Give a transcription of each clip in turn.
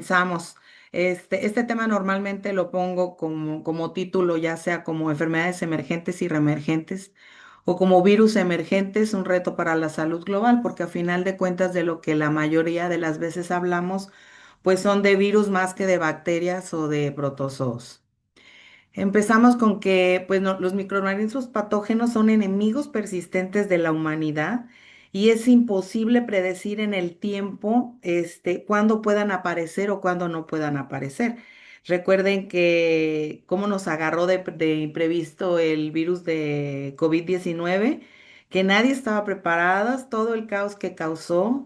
comenzamos. Este tema normalmente lo pongo como título, ya sea como enfermedades emergentes y reemergentes o como virus emergentes, un reto para la salud global, porque a final de cuentas de lo que la mayoría de las veces hablamos, pues son de virus más que de bacterias o de protozoos. Empezamos con que pues, los microorganismos patógenos son enemigos persistentes de la humanidad y es imposible predecir en el tiempo cuándo puedan aparecer o cuándo no puedan aparecer. Recuerden que cómo nos agarró de imprevisto el virus de COVID-19, que nadie estaba preparado, todo el caos que causó,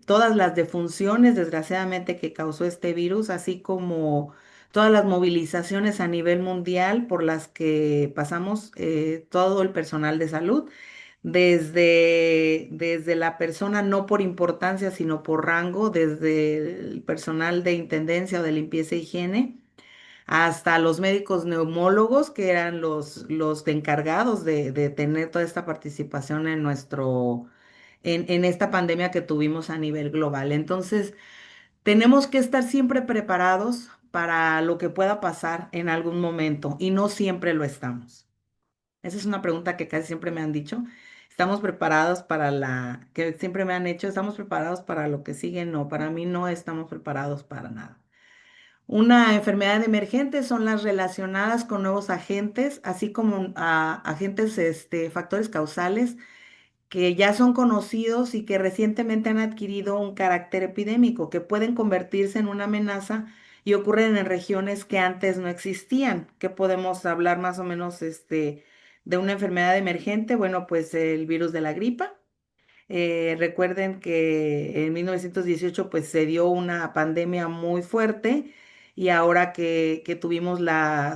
todas las defunciones desgraciadamente que causó este virus, así como todas las movilizaciones a nivel mundial por las que pasamos todo el personal de salud, desde la persona no por importancia, sino por rango, desde el personal de intendencia o de limpieza e higiene, hasta los médicos neumólogos, que eran los encargados de tener toda esta participación en esta pandemia que tuvimos a nivel global. Entonces, tenemos que estar siempre preparados para lo que pueda pasar en algún momento y no siempre lo estamos. Esa es una pregunta que casi siempre me han dicho. ¿Estamos preparados para que siempre me han hecho? ¿Estamos preparados para lo que sigue? No, para mí no estamos preparados para nada. Una enfermedad emergente son las relacionadas con nuevos agentes, así como agentes, factores causales que ya son conocidos y que recientemente han adquirido un carácter epidémico, que pueden convertirse en una amenaza y ocurren en regiones que antes no existían. Que podemos hablar más o menos de una enfermedad emergente? Bueno, pues el virus de la gripa. Recuerden que en 1918 pues se dio una pandemia muy fuerte y ahora que tuvimos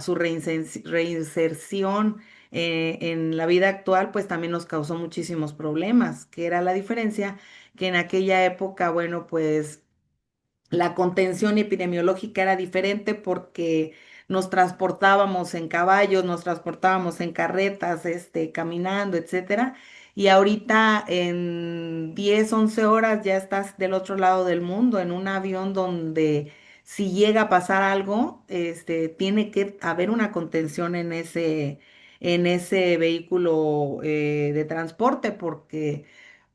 su reinserción en la vida actual, pues también nos causó muchísimos problemas. ¿Que era la diferencia? Que en aquella época, bueno, pues la contención epidemiológica era diferente porque nos transportábamos en caballos, nos transportábamos en carretas, caminando, etcétera. Y ahorita en 10, 11 horas ya estás del otro lado del mundo en un avión donde si llega a pasar algo, tiene que haber una contención en ese vehículo de transporte porque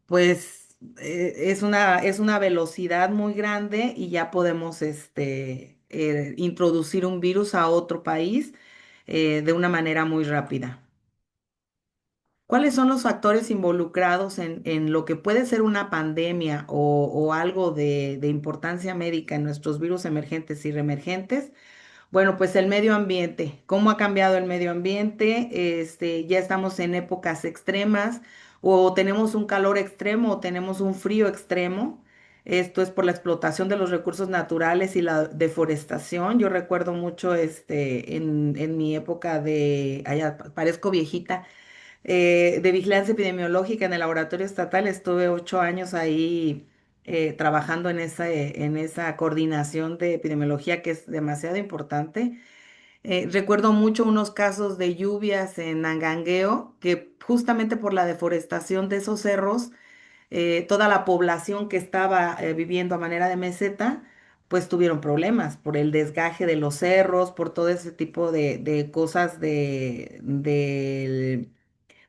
pues es una velocidad muy grande y ya podemos introducir un virus a otro país de una manera muy rápida. ¿Cuáles son los factores involucrados en lo que puede ser una pandemia o algo de importancia médica en nuestros virus emergentes y reemergentes? Bueno, pues el medio ambiente. ¿Cómo ha cambiado el medio ambiente? Ya estamos en épocas extremas, o tenemos un calor extremo, o tenemos un frío extremo. Esto es por la explotación de los recursos naturales y la deforestación. Yo recuerdo mucho en mi época allá parezco viejita, de vigilancia epidemiológica en el laboratorio estatal. Estuve 8 años ahí trabajando en esa coordinación de epidemiología que es demasiado importante. Recuerdo mucho unos casos de lluvias en Nangangueo, que justamente por la deforestación de esos cerros, toda la población que estaba viviendo a manera de meseta, pues tuvieron problemas por el desgaje de los cerros, por todo ese tipo de cosas de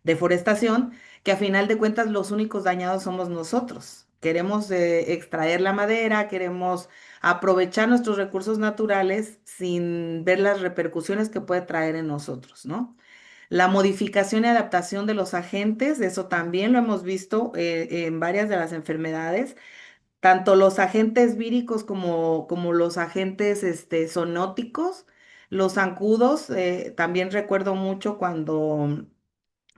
deforestación, que a final de cuentas los únicos dañados somos nosotros. Queremos extraer la madera, queremos aprovechar nuestros recursos naturales sin ver las repercusiones que puede traer en nosotros, ¿no? La modificación y adaptación de los agentes, eso también lo hemos visto en varias de las enfermedades, tanto los agentes víricos como los agentes zoonóticos, los zancudos. También recuerdo mucho cuando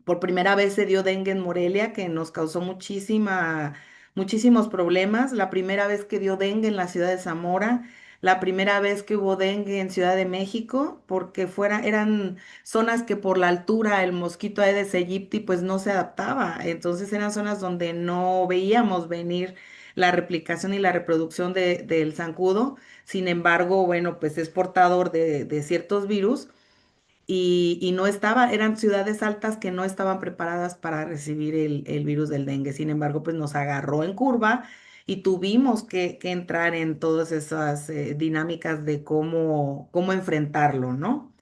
por primera vez se dio dengue en Morelia, que nos causó muchísimos problemas. La primera vez que dio dengue en la ciudad de Zamora, la primera vez que hubo dengue en Ciudad de México, porque eran zonas que por la altura el mosquito Aedes aegypti pues no se adaptaba. Entonces eran zonas donde no veíamos venir la replicación y la reproducción del zancudo. Sin embargo, bueno, pues es portador de ciertos virus y no eran ciudades altas que no estaban preparadas para recibir el virus del dengue. Sin embargo, pues nos agarró en curva y tuvimos que entrar en todas esas dinámicas de cómo enfrentarlo, ¿no?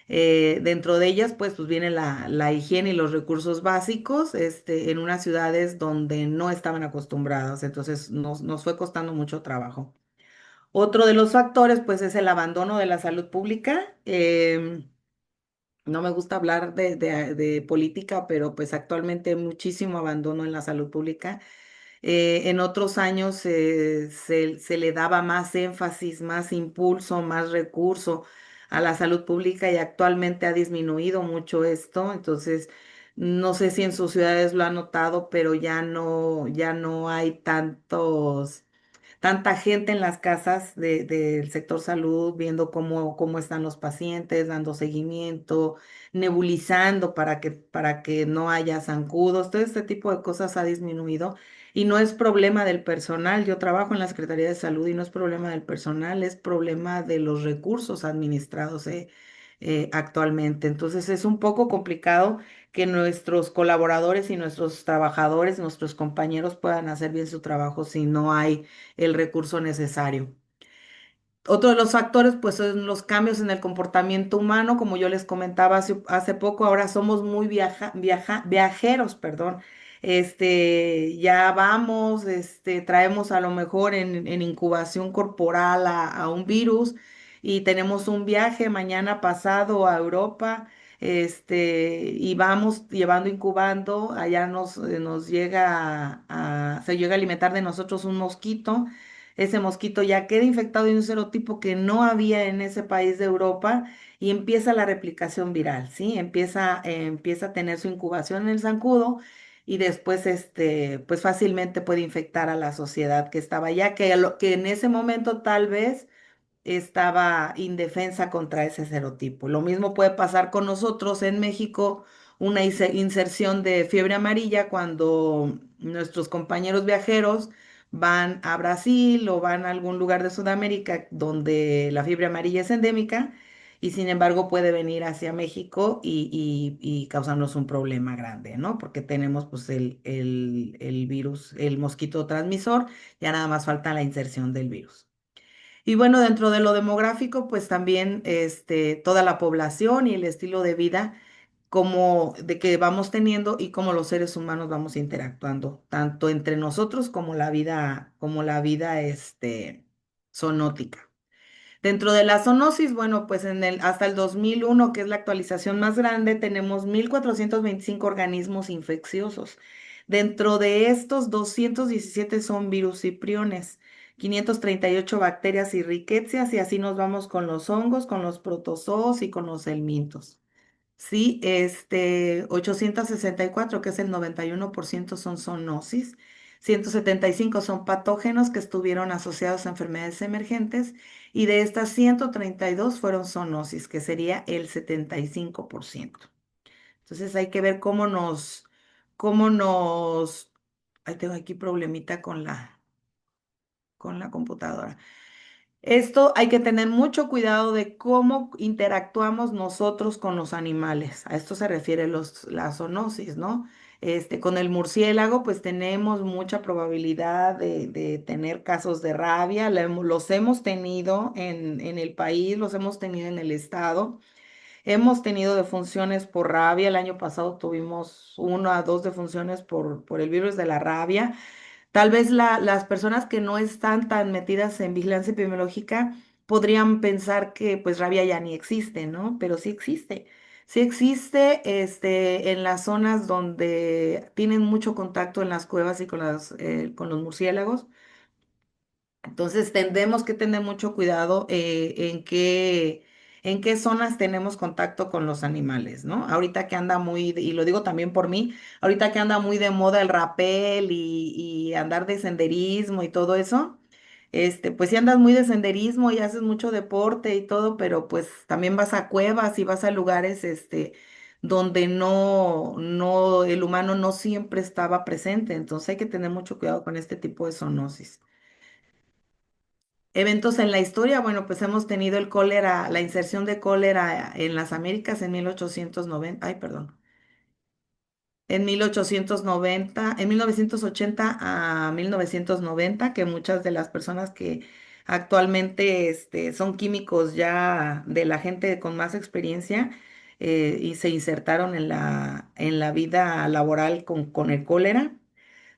Dentro de ellas, pues viene la higiene y los recursos básicos, en unas ciudades donde no estaban acostumbrados, entonces nos fue costando mucho trabajo. Otro de los factores, pues, es el abandono de la salud pública. No me gusta hablar de política, pero pues actualmente hay muchísimo abandono en la salud pública. En otros años se le daba más énfasis, más impulso, más recurso a la salud pública y actualmente ha disminuido mucho esto. Entonces, no sé si en sus ciudades lo han notado, pero ya no hay tanta gente en las casas del sector salud, viendo cómo están los pacientes, dando seguimiento, nebulizando para que no haya zancudos. Todo este tipo de cosas ha disminuido y no es problema del personal. Yo trabajo en la Secretaría de Salud y no es problema del personal, es problema de los recursos administrados actualmente. Entonces es un poco complicado que nuestros colaboradores y nuestros trabajadores, nuestros compañeros puedan hacer bien su trabajo si no hay el recurso necesario. Otro de los factores, pues, son los cambios en el comportamiento humano, como yo les comentaba hace poco, ahora somos muy viajeros, perdón. Ya vamos, traemos a lo mejor en incubación corporal a un virus y tenemos un viaje mañana pasado a Europa, y vamos llevando, incubando, allá nos llega se llega a alimentar de nosotros un mosquito. Ese mosquito ya queda infectado de un serotipo que no había en ese país de Europa y empieza la replicación viral, ¿sí? Empieza a tener su incubación en el zancudo y después, pues fácilmente puede infectar a la sociedad que estaba allá, que en ese momento tal vez estaba indefensa contra ese serotipo. Lo mismo puede pasar con nosotros en México, una inserción de fiebre amarilla cuando nuestros compañeros viajeros van a Brasil o van a algún lugar de Sudamérica donde la fiebre amarilla es endémica y sin embargo puede venir hacia México y causarnos un problema grande, ¿no? Porque tenemos pues el virus, el mosquito transmisor, ya nada más falta la inserción del virus. Y bueno, dentro de lo demográfico, pues también toda la población y el estilo de vida como de que vamos teniendo y cómo los seres humanos vamos interactuando, tanto entre nosotros como la vida zoonótica. Dentro de la zoonosis, bueno, pues hasta el 2001, que es la actualización más grande, tenemos 1.425 organismos infecciosos. Dentro de estos, 217 son virus y priones, 538 bacterias y riquecias, y así nos vamos con los hongos, con los protozoos y con los helmintos. Sí, 864, que es el 91%, son zoonosis. 175 son patógenos que estuvieron asociados a enfermedades emergentes y de estas 132 fueron zoonosis, que sería el 75%. Entonces hay que ver cómo nos, ahí tengo aquí problemita con la computadora. Esto hay que tener mucho cuidado de cómo interactuamos nosotros con los animales. A esto se refiere la zoonosis, ¿no? Con el murciélago, pues tenemos mucha probabilidad de tener casos de rabia. Los hemos tenido en el país, los hemos tenido en el estado. Hemos tenido defunciones por rabia. El año pasado tuvimos 1 a 2 defunciones por el virus de la rabia. Tal vez las personas que no están tan metidas en vigilancia epidemiológica podrían pensar que pues rabia ya ni existe, ¿no? Pero sí existe. Sí existe en las zonas donde tienen mucho contacto en las cuevas y con los murciélagos. Entonces tendremos que tener mucho cuidado en qué zonas tenemos contacto con los animales, ¿no? Ahorita que anda y lo digo también por mí, ahorita que anda muy de moda el rapel y andar de senderismo y todo eso, pues si andas muy de senderismo y haces mucho deporte y todo, pero pues también vas a cuevas y vas a lugares, donde el humano no siempre estaba presente, entonces hay que tener mucho cuidado con este tipo de zoonosis. Eventos en la historia, bueno, pues hemos tenido el cólera, la inserción de cólera en las Américas en 1890. Ay, perdón. en 1890, en 1980 a 1990, que muchas de las personas que actualmente son químicos ya de la gente con más experiencia y se insertaron en la vida laboral con el cólera.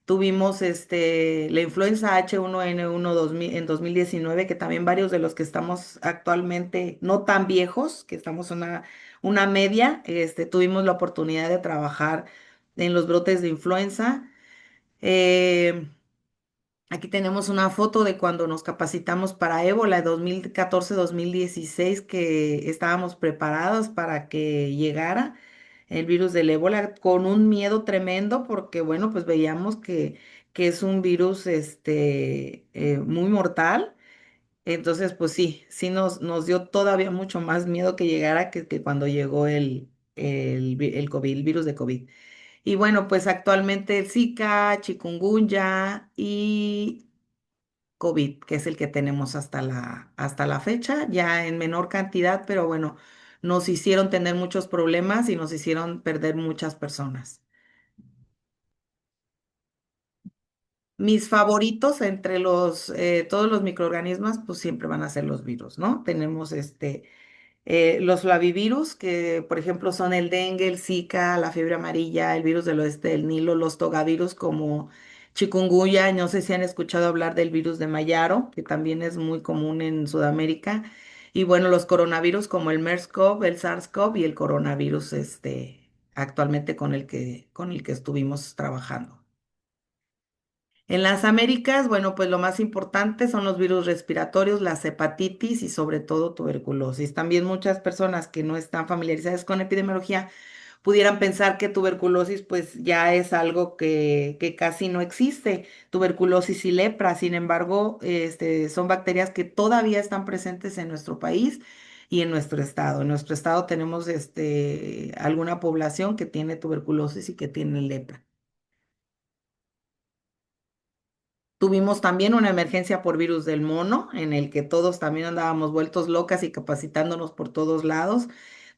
Tuvimos la influenza H1N1 en 2019, que también varios de los que estamos actualmente no tan viejos, que estamos una media, tuvimos la oportunidad de trabajar en los brotes de influenza. Eh, Aquí tenemos una foto de cuando nos capacitamos para ébola 2014-2016, que estábamos preparados para que llegara el virus del ébola con un miedo tremendo porque, bueno, pues veíamos que es un virus muy mortal. Entonces, pues sí, sí nos dio todavía mucho más miedo que llegara que cuando llegó el COVID, el virus de COVID. Y bueno, pues actualmente el Zika, chikungunya y COVID, que es el que tenemos hasta la fecha, ya en menor cantidad, pero bueno, nos hicieron tener muchos problemas y nos hicieron perder muchas personas. Mis favoritos entre todos los microorganismos, pues siempre van a ser los virus, ¿no? Tenemos los flavivirus, que por ejemplo son el dengue, el Zika, la fiebre amarilla, el virus del oeste del Nilo, los togavirus como chikungunya. No sé si han escuchado hablar del virus de Mayaro, que también es muy común en Sudamérica. Y bueno, los coronavirus como el MERS-CoV, el SARS-CoV y el coronavirus actualmente con el que estuvimos trabajando. En las Américas, bueno, pues lo más importante son los virus respiratorios, las hepatitis y sobre todo tuberculosis. También muchas personas que no están familiarizadas con epidemiología pudieran pensar que tuberculosis pues ya es algo que casi no existe, tuberculosis y lepra. Sin embargo, son bacterias que todavía están presentes en nuestro país y en nuestro estado. En nuestro estado tenemos alguna población que tiene tuberculosis y que tiene lepra. Tuvimos también una emergencia por virus del mono, en el que todos también andábamos vueltos locas y capacitándonos por todos lados.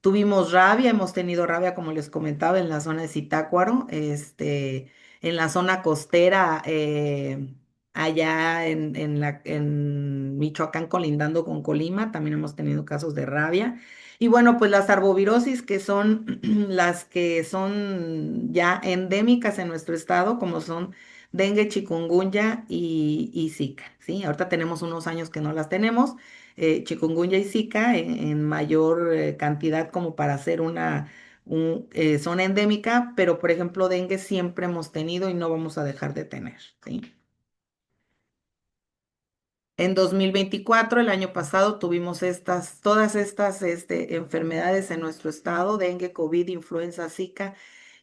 Tuvimos rabia, hemos tenido rabia, como les comentaba, en la zona de Zitácuaro, en la zona costera, allá en Michoacán, colindando con Colima, también hemos tenido casos de rabia. Y bueno, pues las arbovirosis, que son las que son ya endémicas en nuestro estado, como son dengue, chikungunya y Zika, ¿sí? Ahorita tenemos unos años que no las tenemos, chikungunya y Zika en mayor cantidad como para hacer zona endémica, pero por ejemplo dengue siempre hemos tenido y no vamos a dejar de tener, ¿sí? En 2024, el año pasado, tuvimos todas estas enfermedades en nuestro estado: dengue, COVID, influenza, Zika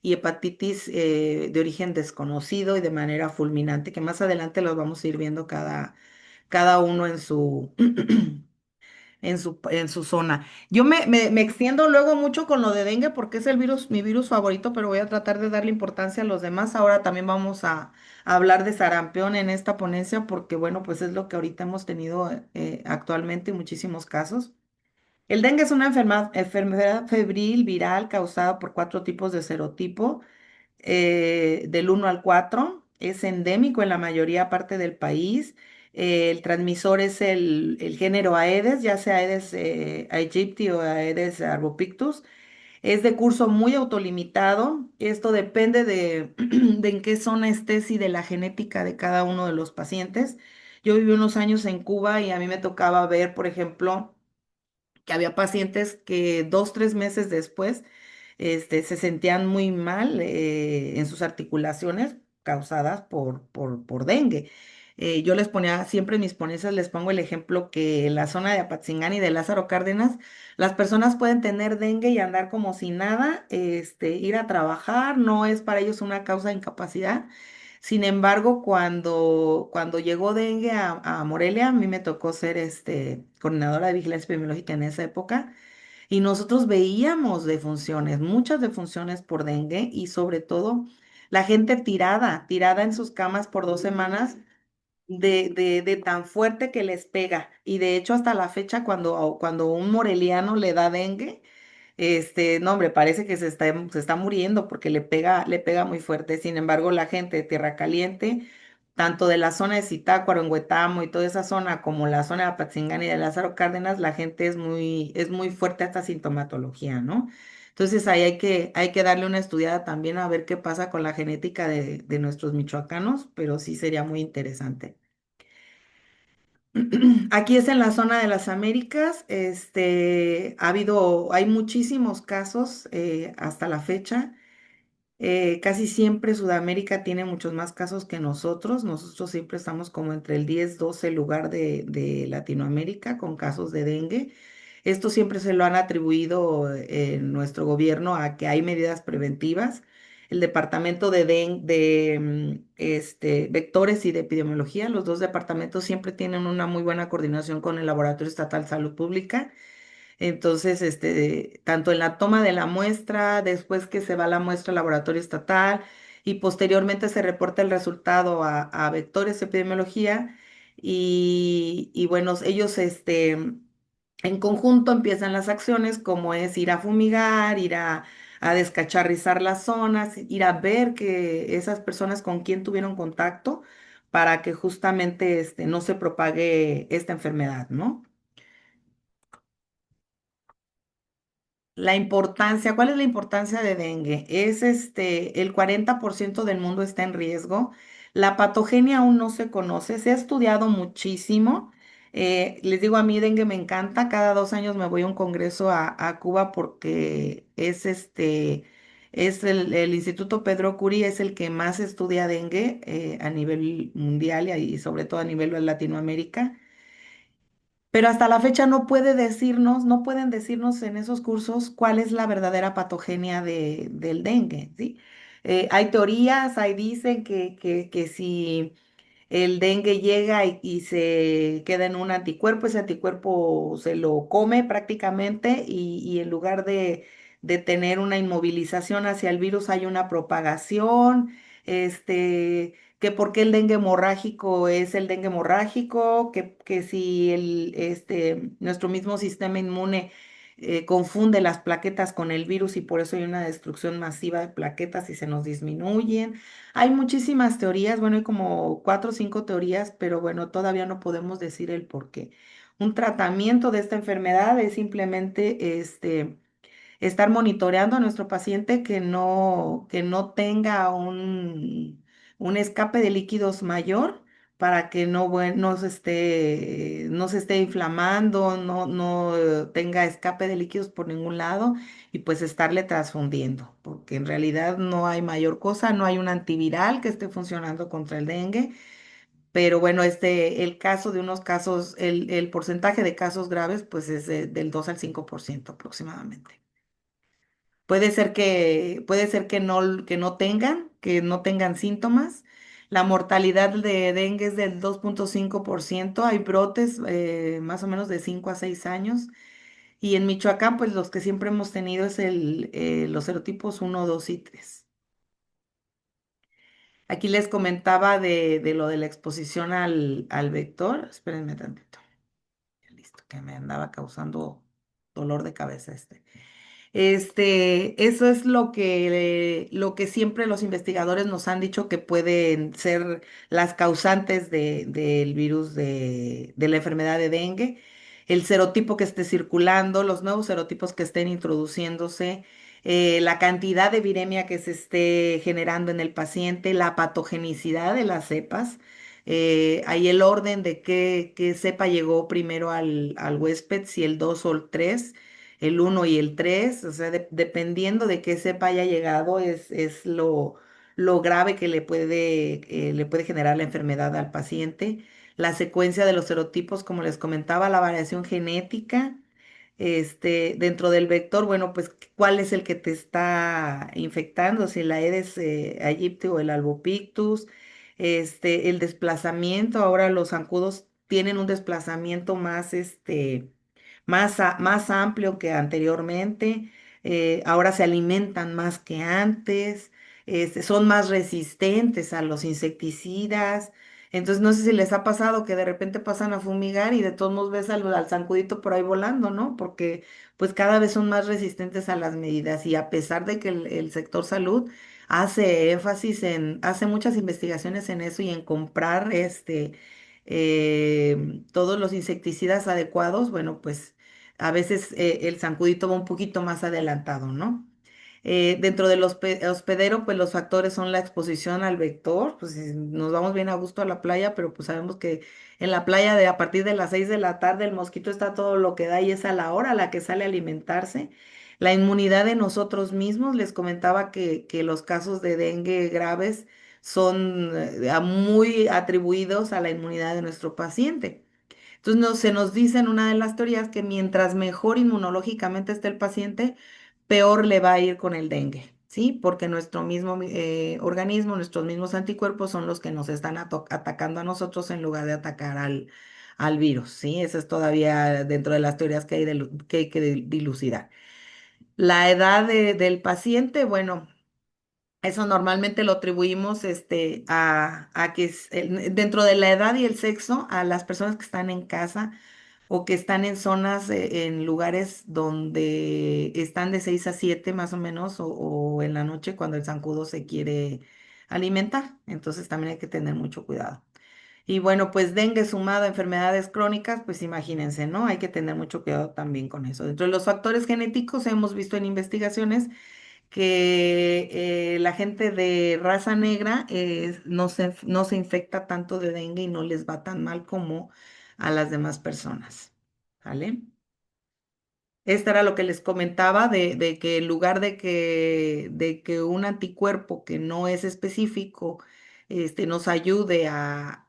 y hepatitis de origen desconocido y de manera fulminante, que más adelante los vamos a ir viendo cada uno en su zona. Yo me extiendo luego mucho con lo de dengue porque es mi virus favorito, pero voy a tratar de darle importancia a los demás. Ahora también vamos a hablar de sarampión en esta ponencia porque, bueno, pues es lo que ahorita hemos tenido actualmente muchísimos casos. El dengue es una enfermedad febril viral causada por cuatro tipos de serotipo del 1 al 4. Es endémico en la mayoría parte del país. El transmisor es el género Aedes, ya sea Aedes aegypti o Aedes albopictus. Es de curso muy autolimitado. Esto depende de en qué zona estés y de la genética de cada uno de los pacientes. Yo viví unos años en Cuba y a mí me tocaba ver, por ejemplo, que había pacientes que 2, 3 meses después se sentían muy mal en sus articulaciones causadas por dengue. Yo les ponía, siempre en mis ponencias les pongo el ejemplo que en la zona de Apatzingán y de Lázaro Cárdenas, las personas pueden tener dengue y andar como si nada, ir a trabajar, no es para ellos una causa de incapacidad. Sin embargo, cuando llegó dengue a Morelia, a mí me tocó ser coordinadora de vigilancia epidemiológica en esa época y nosotros veíamos defunciones, muchas defunciones por dengue y sobre todo la gente tirada en sus camas por 2 semanas de tan fuerte que les pega. Y de hecho hasta la fecha cuando un moreliano le da dengue, No, hombre, parece que se está muriendo porque le pega muy fuerte. Sin embargo, la gente de Tierra Caliente, tanto de la zona de Zitácuaro, en Huetamo y toda esa zona, como la zona de Apatzingán y de Lázaro Cárdenas, la gente es muy fuerte a esta sintomatología, ¿no? Entonces ahí hay que darle una estudiada también a ver qué pasa con la genética de nuestros michoacanos, pero sí sería muy interesante. Aquí es en la zona de las Américas, hay muchísimos casos hasta la fecha. Casi siempre Sudamérica tiene muchos más casos que nosotros. Nosotros siempre estamos como entre el 10-12 lugar de Latinoamérica con casos de dengue. Esto siempre se lo han atribuido nuestro gobierno a que hay medidas preventivas. El departamento de vectores y de epidemiología, los dos departamentos siempre tienen una muy buena coordinación con el Laboratorio Estatal de Salud Pública. Entonces, tanto en la toma de la muestra, después que se va la muestra al laboratorio estatal y posteriormente se reporta el resultado a vectores epidemiología y bueno, ellos en conjunto empiezan las acciones como es ir a fumigar, a descacharrizar las zonas, ir a ver que esas personas con quien tuvieron contacto para que justamente no se propague esta enfermedad, ¿no? La importancia, ¿cuál es la importancia de dengue? El 40% del mundo está en riesgo. La patogenia aún no se conoce, se ha estudiado muchísimo. Les digo, a mí dengue me encanta. Cada 2 años me voy a un congreso a Cuba porque es el Instituto Pedro Curie es el que más estudia dengue a nivel mundial y sobre todo a nivel de Latinoamérica. Pero hasta la fecha no pueden decirnos en esos cursos cuál es la verdadera patogenia del dengue, ¿sí? Hay teorías, ahí dicen que si el dengue llega y se queda en un anticuerpo, ese anticuerpo se lo come prácticamente y en lugar de tener una inmovilización hacia el virus hay una propagación, que por qué el dengue hemorrágico es el dengue hemorrágico, que si nuestro mismo sistema inmune confunde las plaquetas con el virus y por eso hay una destrucción masiva de plaquetas y se nos disminuyen. Hay muchísimas teorías, bueno, hay como 4 o 5 teorías, pero bueno, todavía no podemos decir el por qué. Un tratamiento de esta enfermedad es simplemente estar monitoreando a nuestro paciente que no tenga un escape de líquidos mayor para que no se esté inflamando, no tenga escape de líquidos por ningún lado y pues estarle transfundiendo, porque en realidad no hay mayor cosa, no hay un antiviral que esté funcionando contra el dengue, pero bueno, el caso de unos casos, el porcentaje de casos graves pues es del 2 al 5% aproximadamente. Puede ser que no tengan síntomas. La mortalidad de dengue es del 2,5%. Hay brotes más o menos de 5 a 6 años. Y en Michoacán, pues los que siempre hemos tenido es los serotipos 1, 2 y 3. Aquí les comentaba de lo de la exposición al vector. Espérenme tantito. Listo, que me andaba causando dolor de cabeza este. Eso es lo que siempre los investigadores nos han dicho que pueden ser las causantes del virus de la enfermedad de dengue. El serotipo que esté circulando, los nuevos serotipos que estén introduciéndose, la cantidad de viremia que se esté generando en el paciente, la patogenicidad de las cepas. Ahí el orden de qué cepa llegó primero al huésped, si el 2 o el 1 y el 3, o sea, dependiendo de qué cepa haya llegado, es lo grave que le puede generar la enfermedad al paciente. La secuencia de los serotipos, como les comentaba, la variación genética, dentro del vector, bueno, pues, ¿cuál es el que te está infectando? Si la Aedes aegypti o el Albopictus, el desplazamiento, ahora los zancudos tienen un desplazamiento más amplio que anteriormente, ahora se alimentan más que antes, son más resistentes a los insecticidas, Entonces, no sé si les ha pasado que de repente pasan a fumigar y de todos modos ves al zancudito por ahí volando, ¿no? Porque pues cada vez son más resistentes a las medidas y a pesar de que el sector salud hace énfasis hace muchas investigaciones en eso y en comprar todos los insecticidas adecuados, bueno, pues a veces el zancudito va un poquito más adelantado, ¿no? Dentro del hospedero, pues los factores son la exposición al vector, pues nos vamos bien a gusto a la playa, pero pues sabemos que en la playa de a partir de las 6 de la tarde el mosquito está todo lo que da y es a la hora a la que sale a alimentarse. La inmunidad de nosotros mismos, les comentaba que los casos de dengue graves son muy atribuidos a la inmunidad de nuestro paciente. Entonces se nos dice en una de las teorías que mientras mejor inmunológicamente esté el paciente, peor le va a ir con el dengue, ¿sí? Porque nuestro mismo organismo, nuestros mismos anticuerpos son los que nos están atacando a nosotros en lugar de atacar al virus, ¿sí? Eso es todavía dentro de las teorías que que hay que dilucidar. La edad del paciente, bueno. Eso normalmente lo atribuimos a que dentro de la edad y el sexo, a las personas que están en casa o que están en zonas, en lugares donde están de 6 a 7 más o menos, o en la noche cuando el zancudo se quiere alimentar. Entonces también hay que tener mucho cuidado. Y bueno, pues dengue sumado a enfermedades crónicas, pues imagínense, ¿no? Hay que tener mucho cuidado también con eso. Dentro de los factores genéticos hemos visto en investigaciones que la gente de raza negra no se infecta tanto de dengue y no les va tan mal como a las demás personas. ¿Vale? Esta era lo que les comentaba de que en lugar de que un anticuerpo que no es específico nos ayude a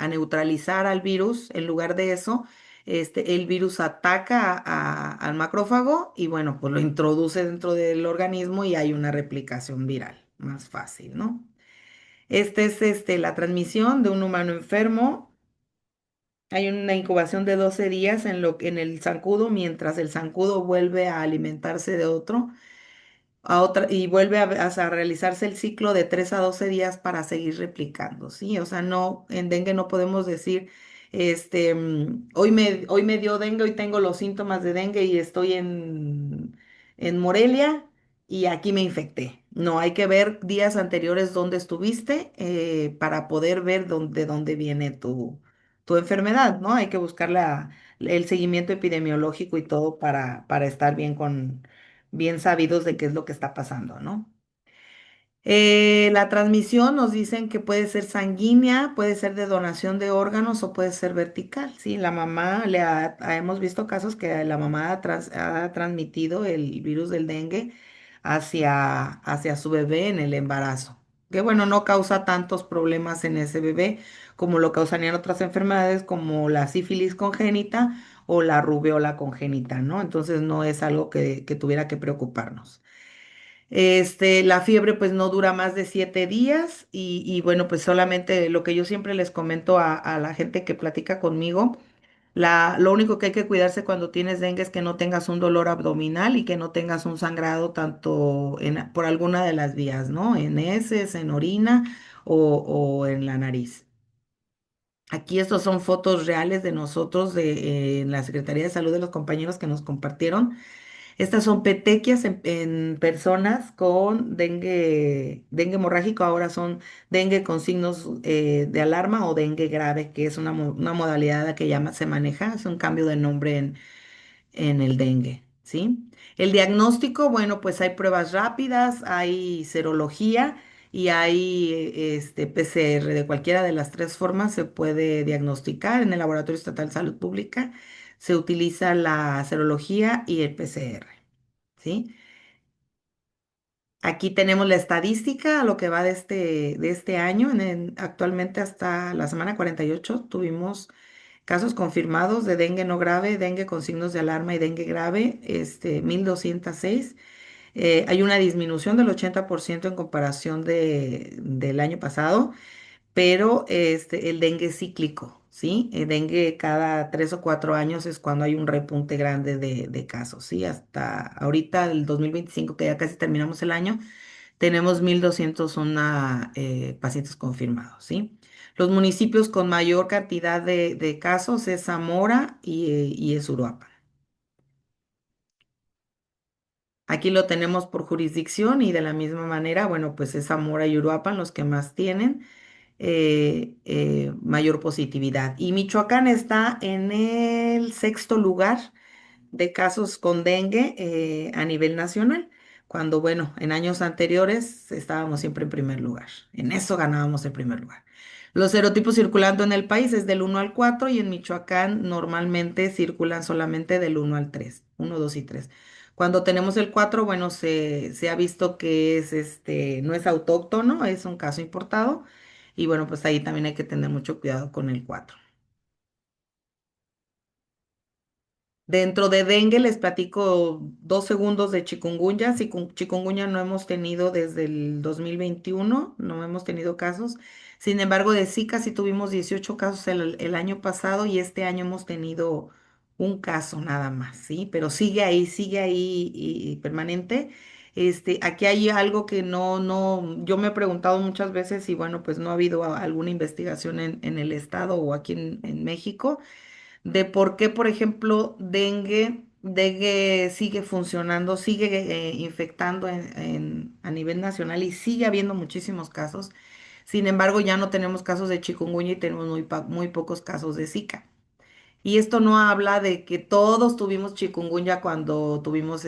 neutralizar al virus, en lugar de eso, el virus ataca al macrófago y bueno, pues lo introduce dentro del organismo y hay una replicación viral más fácil, ¿no? Esta es la transmisión de un humano enfermo. Hay una incubación de 12 días en el zancudo, mientras el zancudo vuelve a alimentarse de otro, y vuelve a realizarse el ciclo de 3 a 12 días para seguir replicando, ¿sí? O sea, no, en dengue no podemos decir, hoy me dio dengue, hoy tengo los síntomas de dengue y estoy en Morelia y aquí me infecté. No, hay que ver días anteriores dónde estuviste para poder ver de dónde viene tu enfermedad, ¿no? Hay que buscar el seguimiento epidemiológico y todo para estar bien sabidos de qué es lo que está pasando, ¿no? La transmisión nos dicen que puede ser sanguínea, puede ser de donación de órganos o puede ser vertical, ¿sí? La mamá, hemos visto casos que la mamá ha transmitido el virus del dengue hacia su bebé en el embarazo, que bueno, no causa tantos problemas en ese bebé como lo causarían otras enfermedades como la sífilis congénita o la rubiola congénita, ¿no? Entonces no es algo que tuviera que preocuparnos. La fiebre pues no dura más de 7 días y bueno, pues solamente lo que yo siempre les comento a la gente que platica conmigo, lo único que hay que cuidarse cuando tienes dengue es que no tengas un dolor abdominal y que no tengas un sangrado tanto por alguna de las vías, ¿no? En heces, en orina o en la nariz. Aquí estos son fotos reales de nosotros en la Secretaría de Salud de los compañeros que nos compartieron. Estas son petequias en personas con dengue hemorrágico, ahora son dengue con signos de alarma o dengue grave, que es una modalidad que se maneja, es un cambio de nombre en el dengue, ¿sí? El diagnóstico, bueno, pues hay pruebas rápidas, hay serología y hay PCR. De cualquiera de las tres formas se puede diagnosticar. En el Laboratorio Estatal de Salud Pública se utiliza la serología y el PCR. ¿Sí? Aquí tenemos la estadística, lo que va de este año. Actualmente hasta la semana 48 tuvimos casos confirmados de dengue no grave, dengue con signos de alarma y dengue grave, 1,206. Hay una disminución del 80% en comparación del año pasado, pero el dengue es cíclico, ¿sí? El dengue cada 3 o 4 años es cuando hay un repunte grande de casos, ¿sí? Hasta ahorita, el 2025, que ya casi terminamos el año, tenemos 1,201 pacientes confirmados, ¿sí? Los municipios con mayor cantidad de casos es Zamora y es Uruapan. Aquí lo tenemos por jurisdicción y de la misma manera, bueno, pues es Zamora y Uruapan los que más tienen mayor positividad. Y Michoacán está en el sexto lugar de casos con dengue a nivel nacional, cuando, bueno, en años anteriores estábamos siempre en primer lugar. En eso ganábamos el primer lugar. Los serotipos circulando en el país es del 1 al 4 y en Michoacán normalmente circulan solamente del 1 al 3, 1, 2 y 3. Cuando tenemos el 4, bueno, se ha visto que es no es autóctono, es un caso importado. Y bueno, pues ahí también hay que tener mucho cuidado con el 4. Dentro de dengue les platico 2 segundos de chikungunya. Chikungunya no hemos tenido desde el 2021, no hemos tenido casos. Sin embargo, de Zika sí tuvimos 18 casos el año pasado y este año hemos tenido un caso nada más, ¿sí? Pero sigue ahí y permanente. Aquí hay algo que yo me he preguntado muchas veces y bueno, pues no ha habido alguna investigación en el estado o aquí en México de por qué, por ejemplo, dengue sigue funcionando, sigue infectando a nivel nacional y sigue habiendo muchísimos casos. Sin embargo, ya no tenemos casos de chikungunya y tenemos muy pocos casos de Zika. Y esto no habla de que todos tuvimos chikungunya cuando tuvimos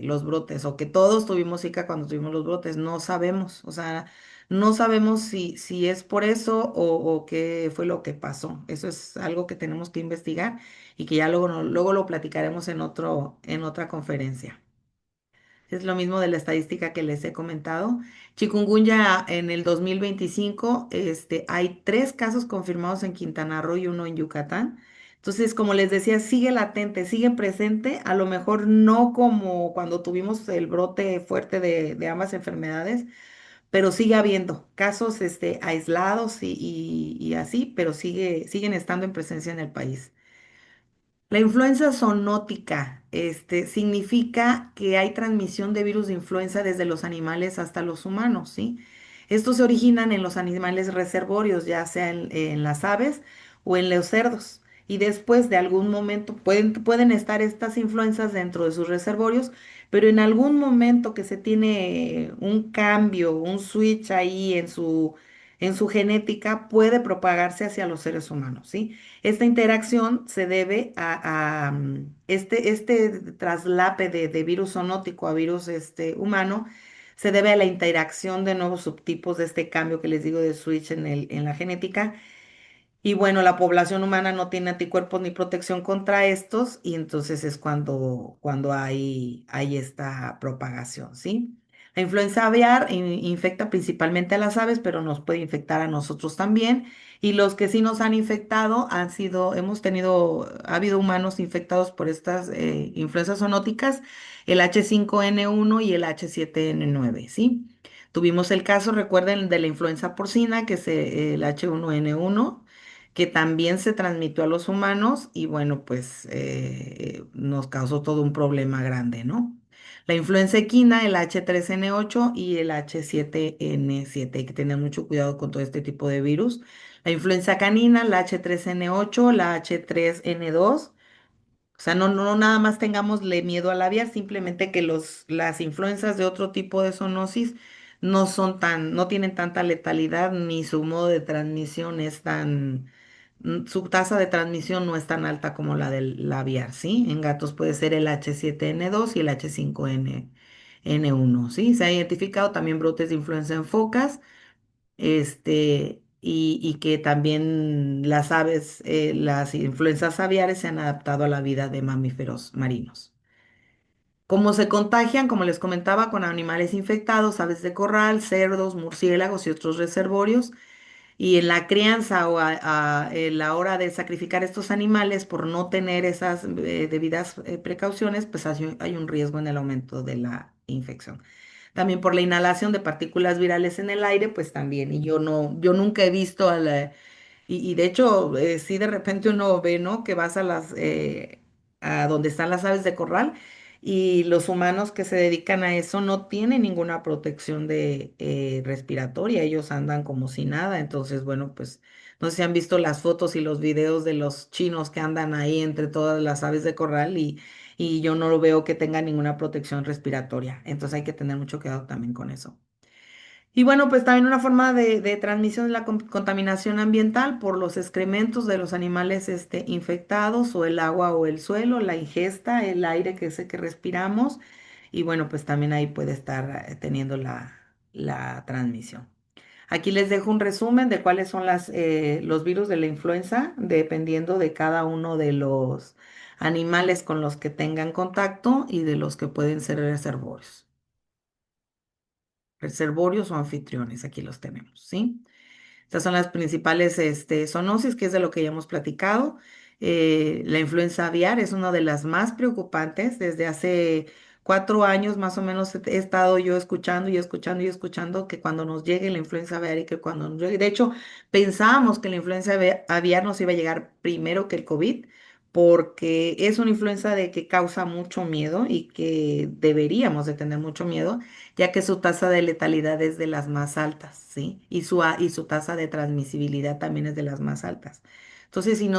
los brotes o que todos tuvimos Zika cuando tuvimos los brotes. No sabemos. O sea, no sabemos si es por eso o qué fue lo que pasó. Eso es algo que tenemos que investigar y que ya luego, luego lo platicaremos en otra conferencia. Es lo mismo de la estadística que les he comentado. Chikungunya en el 2025, hay 3 casos confirmados en Quintana Roo y uno en Yucatán. Entonces, como les decía, sigue latente, sigue presente, a lo mejor no como cuando tuvimos el brote fuerte de ambas enfermedades, pero sigue habiendo casos, aislados y así, pero siguen estando en presencia en el país. La influenza zoonótica, significa que hay transmisión de virus de influenza desde los animales hasta los humanos, ¿sí? Estos se originan en los animales reservorios, ya sea en las aves o en los cerdos. Y después de algún momento pueden estar estas influencias dentro de sus reservorios, pero en algún momento que se tiene un cambio, un switch ahí en su genética, puede propagarse hacia los seres humanos, ¿sí? Esta interacción se debe a este traslape de virus zoonótico a virus humano, se debe a la interacción de nuevos subtipos de este cambio que les digo de switch en la genética y bueno, la población humana no tiene anticuerpos ni protección contra estos y entonces es cuando hay esta propagación, ¿sí? La influenza aviar infecta principalmente a las aves, pero nos puede infectar a nosotros también. Y los que sí nos han infectado ha habido humanos infectados por estas influencias zoonóticas, el H5N1 y el H7N9, ¿sí? Tuvimos el caso, recuerden, de la influenza porcina, que es el H1N1 que también se transmitió a los humanos y bueno, pues nos causó todo un problema grande, ¿no? La influenza equina, el H3N8 y el H7N7, hay que tener mucho cuidado con todo este tipo de virus. La influenza canina, la H3N8, la H3N2. O sea, no nada más tengámosle miedo al aviar, simplemente que las influencias de otro tipo de zoonosis no tienen tanta letalidad, ni su modo de transmisión su tasa de transmisión no es tan alta como la del aviar, ¿sí? En gatos puede ser el H7N2 y el H5N1, ¿sí? Se ha identificado también brotes de influenza en focas y que también las influencias aviares se han adaptado a la vida de mamíferos marinos. ¿Cómo se contagian? Como les comentaba, con animales infectados, aves de corral, cerdos, murciélagos y otros reservorios. Y en la crianza en la hora de sacrificar estos animales por no tener esas debidas precauciones, pues hay un riesgo en el aumento de la infección. También por la inhalación de partículas virales en el aire, pues también. Y yo nunca he visto y de hecho, sí de repente uno ve, ¿no? Que vas a donde están las aves de corral y los humanos que se dedican a eso no tienen ninguna protección de respiratoria, ellos andan como si nada, entonces bueno, pues no sé si han visto las fotos y los videos de los chinos que andan ahí entre todas las aves de corral y yo no lo veo que tengan ninguna protección respiratoria, entonces hay que tener mucho cuidado también con eso. Y bueno, pues también una forma de transmisión es la contaminación ambiental por los excrementos de los animales infectados o el agua o el suelo, la ingesta, el aire que sé que respiramos. Y bueno, pues también ahí puede estar teniendo la transmisión. Aquí les dejo un resumen de cuáles son los virus de la influenza, dependiendo de cada uno de los animales con los que tengan contacto y de los que pueden ser reservorios. Reservorios o anfitriones, aquí los tenemos, ¿sí? Estas son las principales zoonosis, que es de lo que ya hemos platicado. La influenza aviar es una de las más preocupantes. Desde hace 4 años más o menos he estado yo escuchando y escuchando y escuchando que cuando nos llegue la influenza aviar y que cuando nos llegue, de hecho, pensábamos que la influenza aviar nos iba a llegar primero que el COVID, porque es una influenza de que causa mucho miedo y que deberíamos de tener mucho miedo ya que su tasa de letalidad es de las más altas, ¿sí? Y su tasa de transmisibilidad también es de las más altas. Entonces, si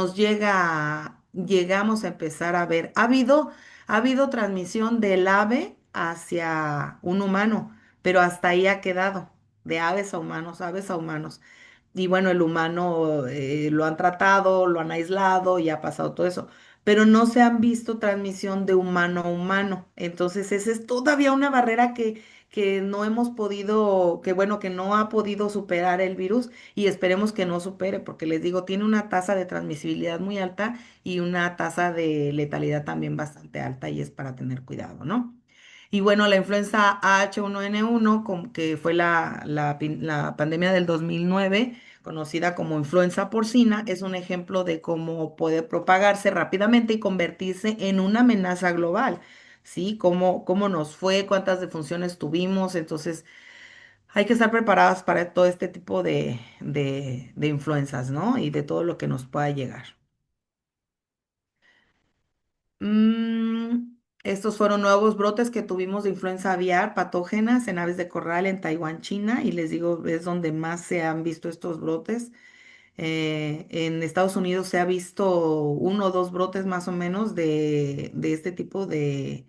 llegamos a empezar a ver, ha habido transmisión del ave hacia un humano, pero hasta ahí ha quedado, de aves a humanos. Y bueno, el humano lo han tratado, lo han aislado y ha pasado todo eso, pero no se han visto transmisión de humano a humano. Entonces, esa es todavía una barrera que no hemos podido, que bueno, que no ha podido superar el virus y esperemos que no supere, porque les digo, tiene una tasa de transmisibilidad muy alta y una tasa de letalidad también bastante alta y es para tener cuidado, ¿no? Y bueno, la influenza H1N1, que fue la pandemia del 2009, conocida como influenza porcina, es un ejemplo de cómo puede propagarse rápidamente y convertirse en una amenaza global. ¿Sí? Cómo nos fue, cuántas defunciones tuvimos. Entonces, hay que estar preparadas para todo este tipo de influencias, ¿no? Y de todo lo que nos pueda llegar. Estos fueron nuevos brotes que tuvimos de influenza aviar patógenas en aves de corral en Taiwán, China, y les digo, es donde más se han visto estos brotes. En Estados Unidos se ha visto uno o dos brotes más o menos de este tipo de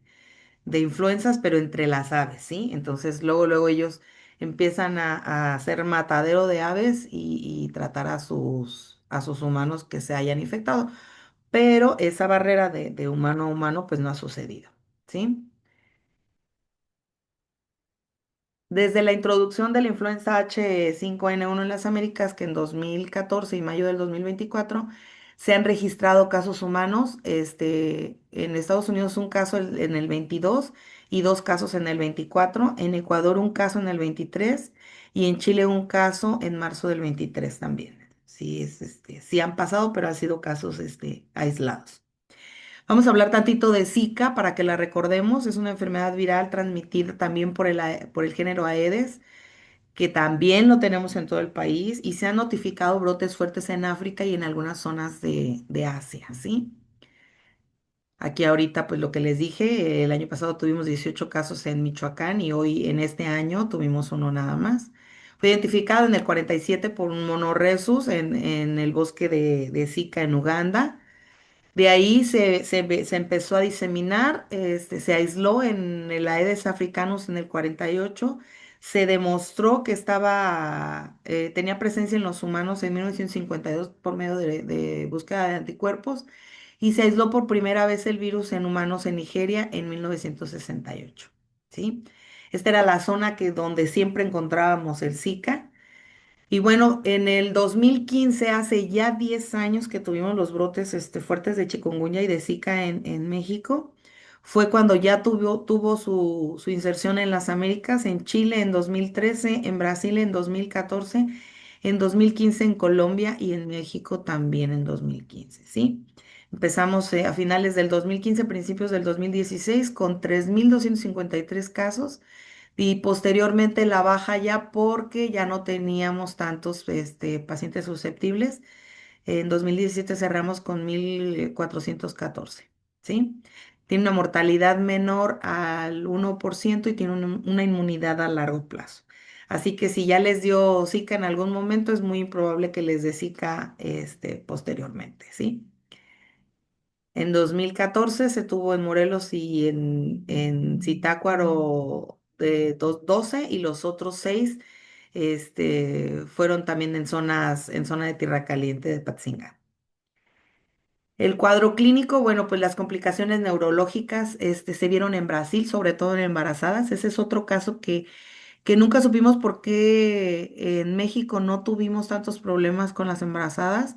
influencias, pero entre las aves, ¿sí? Entonces, luego ellos empiezan a hacer matadero de aves y tratar a sus humanos que se hayan infectado. Pero esa barrera de humano a humano, pues no ha sucedido, ¿sí? Desde la introducción de la influenza H5N1 en las Américas, que en 2014 y mayo del 2024 se han registrado casos humanos. En Estados Unidos un caso en el 22 y dos casos en el 24. En Ecuador un caso en el 23 y en Chile un caso en marzo del 23 también. Sí, sí han pasado, pero han sido casos aislados. Vamos a hablar tantito de Zika para que la recordemos. Es una enfermedad viral transmitida también por el género Aedes, que también lo tenemos en todo el país y se han notificado brotes fuertes en África y en algunas zonas de Asia, ¿sí? Aquí ahorita, pues lo que les dije, el año pasado tuvimos 18 casos en Michoacán y hoy en este año tuvimos uno nada más. Fue identificado en el 47 por un monorhesus en el bosque de Zika en Uganda. De ahí se empezó a diseminar, se aisló en el Aedes africanus en el 48, se demostró que tenía presencia en los humanos en 1952 por medio de búsqueda de anticuerpos y se aisló por primera vez el virus en humanos en Nigeria en 1968, ¿sí? Esta era la zona donde siempre encontrábamos el Zika. Y bueno, en el 2015, hace ya 10 años que tuvimos los brotes fuertes de chikungunya y de Zika en México, fue cuando ya tuvo su inserción en las Américas, en Chile en 2013, en Brasil en 2014, en 2015 en Colombia y en México también en 2015, ¿sí? Empezamos a finales del 2015, principios del 2016, con 3.253 casos y posteriormente la baja ya porque ya no teníamos tantos pacientes susceptibles. En 2017 cerramos con 1.414, ¿sí? tiene una mortalidad menor al 1% y tiene una inmunidad a largo plazo. Así que si ya les dio Zika en algún momento, es muy improbable que les dé Zika posteriormente, ¿sí? En 2014 se tuvo en Morelos y en Zitácuaro 12 y los otros 6 fueron también en zona de Tierra Caliente de Patzingán. El cuadro clínico, bueno, pues las complicaciones neurológicas se vieron en Brasil, sobre todo en embarazadas. Ese es otro caso que nunca supimos por qué en México no tuvimos tantos problemas con las embarazadas.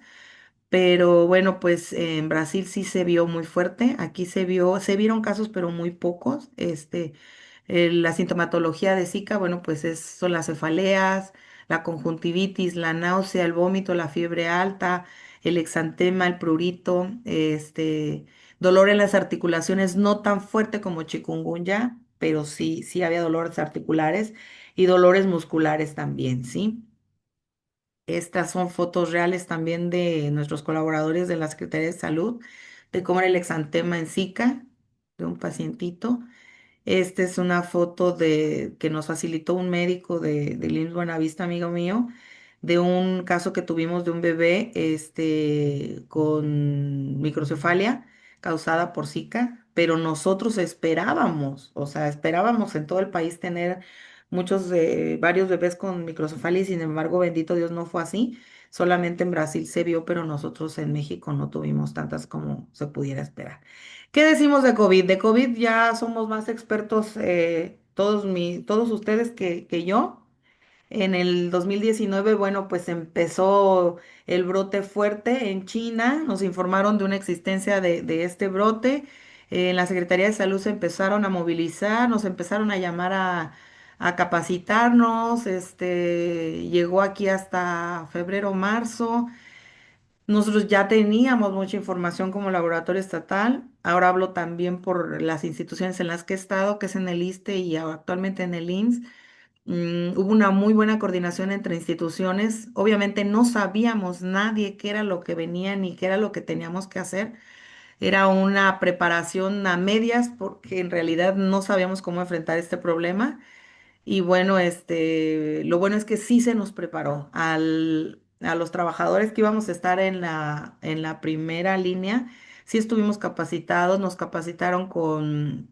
Pero bueno, pues en Brasil sí se vio muy fuerte. Aquí se vieron casos, pero muy pocos. La sintomatología de Zika, bueno, pues son las cefaleas, la conjuntivitis, la náusea, el vómito, la fiebre alta, el exantema, el prurito, dolor en las articulaciones, no tan fuerte como chikungunya, pero sí había dolores articulares y dolores musculares también, ¿sí? Estas son fotos reales también de nuestros colaboradores de la Secretaría de Salud, de cómo era el exantema en Zika de un pacientito. Esta es una foto que nos facilitó un médico del IMSS Buenavista, amigo mío, de un caso que tuvimos de un bebé con microcefalia causada por Zika, pero nosotros esperábamos, o sea, esperábamos en todo el país tener varios bebés con microcefalia y sin embargo, bendito Dios, no fue así. Solamente en Brasil se vio, pero nosotros en México no tuvimos tantas como se pudiera esperar. ¿Qué decimos de COVID? De COVID ya somos más expertos todos ustedes que yo. En el 2019, bueno, pues empezó el brote fuerte en China. Nos informaron de una existencia de este brote. En la Secretaría de Salud se empezaron a movilizar, nos empezaron a llamar a capacitarnos. Llegó aquí hasta febrero, marzo. Nosotros ya teníamos mucha información como laboratorio estatal. Ahora hablo también por las instituciones en las que he estado, que es en el ISSSTE y actualmente en el IMSS. Hubo una muy buena coordinación entre instituciones. Obviamente no sabíamos nadie qué era lo que venía ni qué era lo que teníamos que hacer. Era una preparación a medias porque en realidad no sabíamos cómo enfrentar este problema. Y bueno, lo bueno es que sí se nos preparó a los trabajadores que íbamos a estar en la primera línea. Sí estuvimos capacitados, nos capacitaron con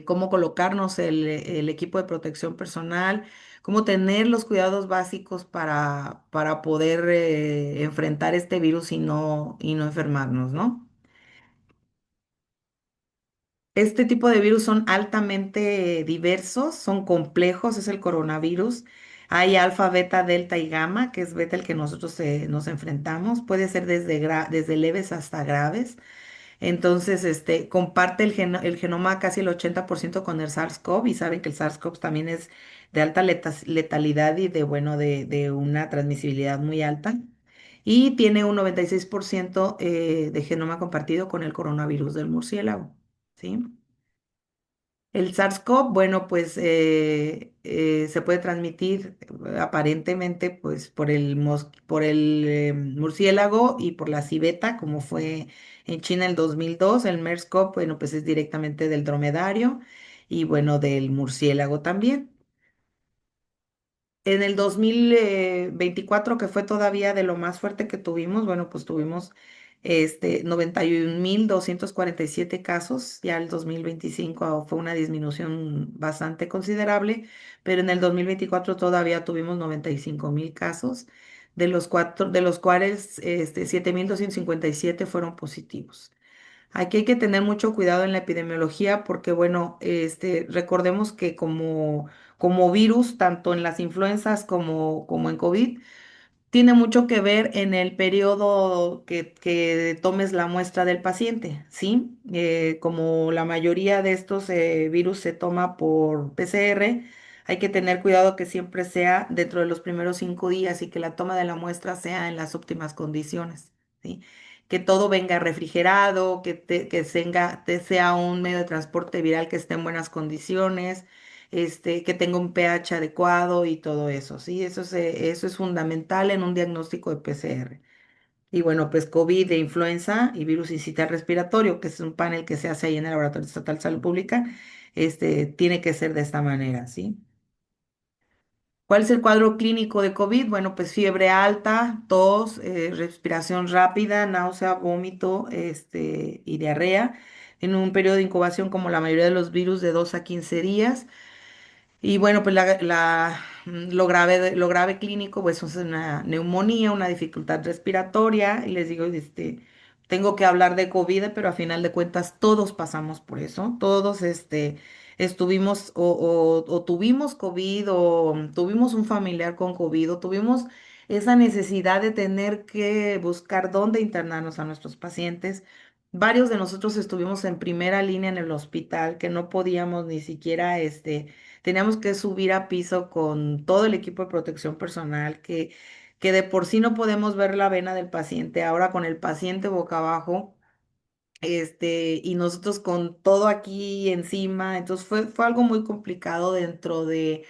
cómo colocarnos el equipo de protección personal, cómo tener los cuidados básicos para poder enfrentar este virus y no enfermarnos, ¿no? Este tipo de virus son altamente diversos, son complejos, es el coronavirus. Hay alfa, beta, delta y gamma, que es beta el que nosotros nos enfrentamos. Puede ser desde leves hasta graves. Entonces, comparte el genoma casi el 80% con el SARS-CoV y saben que el SARS-CoV también es de alta letalidad y de una transmisibilidad muy alta. Y tiene un 96% de genoma compartido con el coronavirus del murciélago, ¿sí? El SARS-CoV, bueno, pues se puede transmitir aparentemente pues por el murciélago y por la civeta, como fue en China el 2002. El MERS-CoV, bueno, pues es directamente del dromedario y bueno, del murciélago también. En el 2024, que fue todavía de lo más fuerte que tuvimos, bueno, pues tuvimos 91.247 casos. Ya el 2025 fue una disminución bastante considerable, pero en el 2024 todavía tuvimos 95.000 casos, de los cuales 7.257 fueron positivos. Aquí hay que tener mucho cuidado en la epidemiología porque, bueno, recordemos que como virus, tanto en las influencias como en COVID, tiene mucho que ver en el periodo que tomes la muestra del paciente, ¿sí? Como la mayoría de estos virus se toma por PCR, hay que tener cuidado que siempre sea dentro de los primeros 5 días y que la toma de la muestra sea en las óptimas condiciones, ¿sí? Que todo venga refrigerado, sea un medio de transporte viral que esté en buenas condiciones, que tenga un pH adecuado y todo eso, ¿sí? Eso es fundamental en un diagnóstico de PCR. Y bueno, pues COVID de influenza y virus sincitial respiratorio, que es un panel que se hace ahí en el Laboratorio Estatal de Salud Pública, tiene que ser de esta manera, ¿sí? ¿Cuál es el cuadro clínico de COVID? Bueno, pues fiebre alta, tos, respiración rápida, náusea, vómito, y diarrea en un periodo de incubación como la mayoría de los virus de 2 a 15 días. Y bueno, pues lo grave clínico, pues es una neumonía, una dificultad respiratoria. Y les digo, tengo que hablar de COVID, pero a final de cuentas todos pasamos por eso. Todos, estuvimos o tuvimos COVID o tuvimos un familiar con COVID o tuvimos esa necesidad de tener que buscar dónde internarnos a nuestros pacientes. Varios de nosotros estuvimos en primera línea en el hospital, que no podíamos ni siquiera, teníamos que subir a piso con todo el equipo de protección personal, que de por sí no podemos ver la vena del paciente, ahora con el paciente boca abajo, y nosotros con todo aquí encima. Entonces fue algo muy complicado dentro de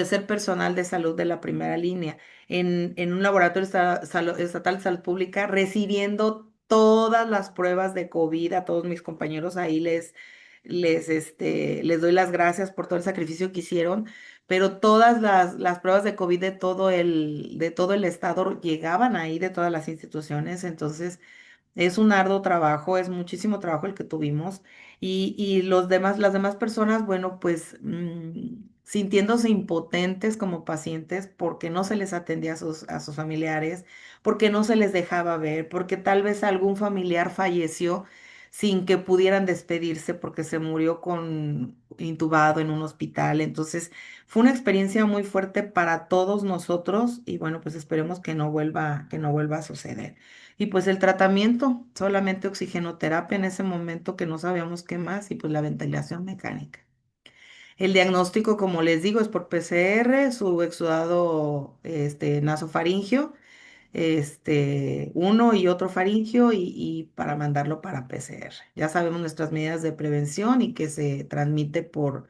ser personal de salud de la primera línea, en un laboratorio estatal de salud pública, recibiendo todas las pruebas de COVID a todos mis compañeros ahí les doy las gracias por todo el sacrificio que hicieron, pero todas las pruebas de COVID de todo el estado llegaban ahí, de todas las instituciones. Entonces es un arduo trabajo, es muchísimo trabajo el que tuvimos. Y las demás personas, bueno, pues sintiéndose impotentes como pacientes porque no se les atendía a sus familiares, porque no se les dejaba ver, porque tal vez algún familiar falleció sin que pudieran despedirse porque se murió intubado en un hospital. Entonces, fue una experiencia muy fuerte para todos nosotros y bueno, pues esperemos que no vuelva a suceder. Y pues el tratamiento, solamente oxigenoterapia en ese momento, que no sabíamos qué más, y pues la ventilación mecánica. El diagnóstico, como les digo, es por PCR, su exudado nasofaringio, uno y otro faringio, y para mandarlo para PCR. Ya sabemos nuestras medidas de prevención y que se transmite por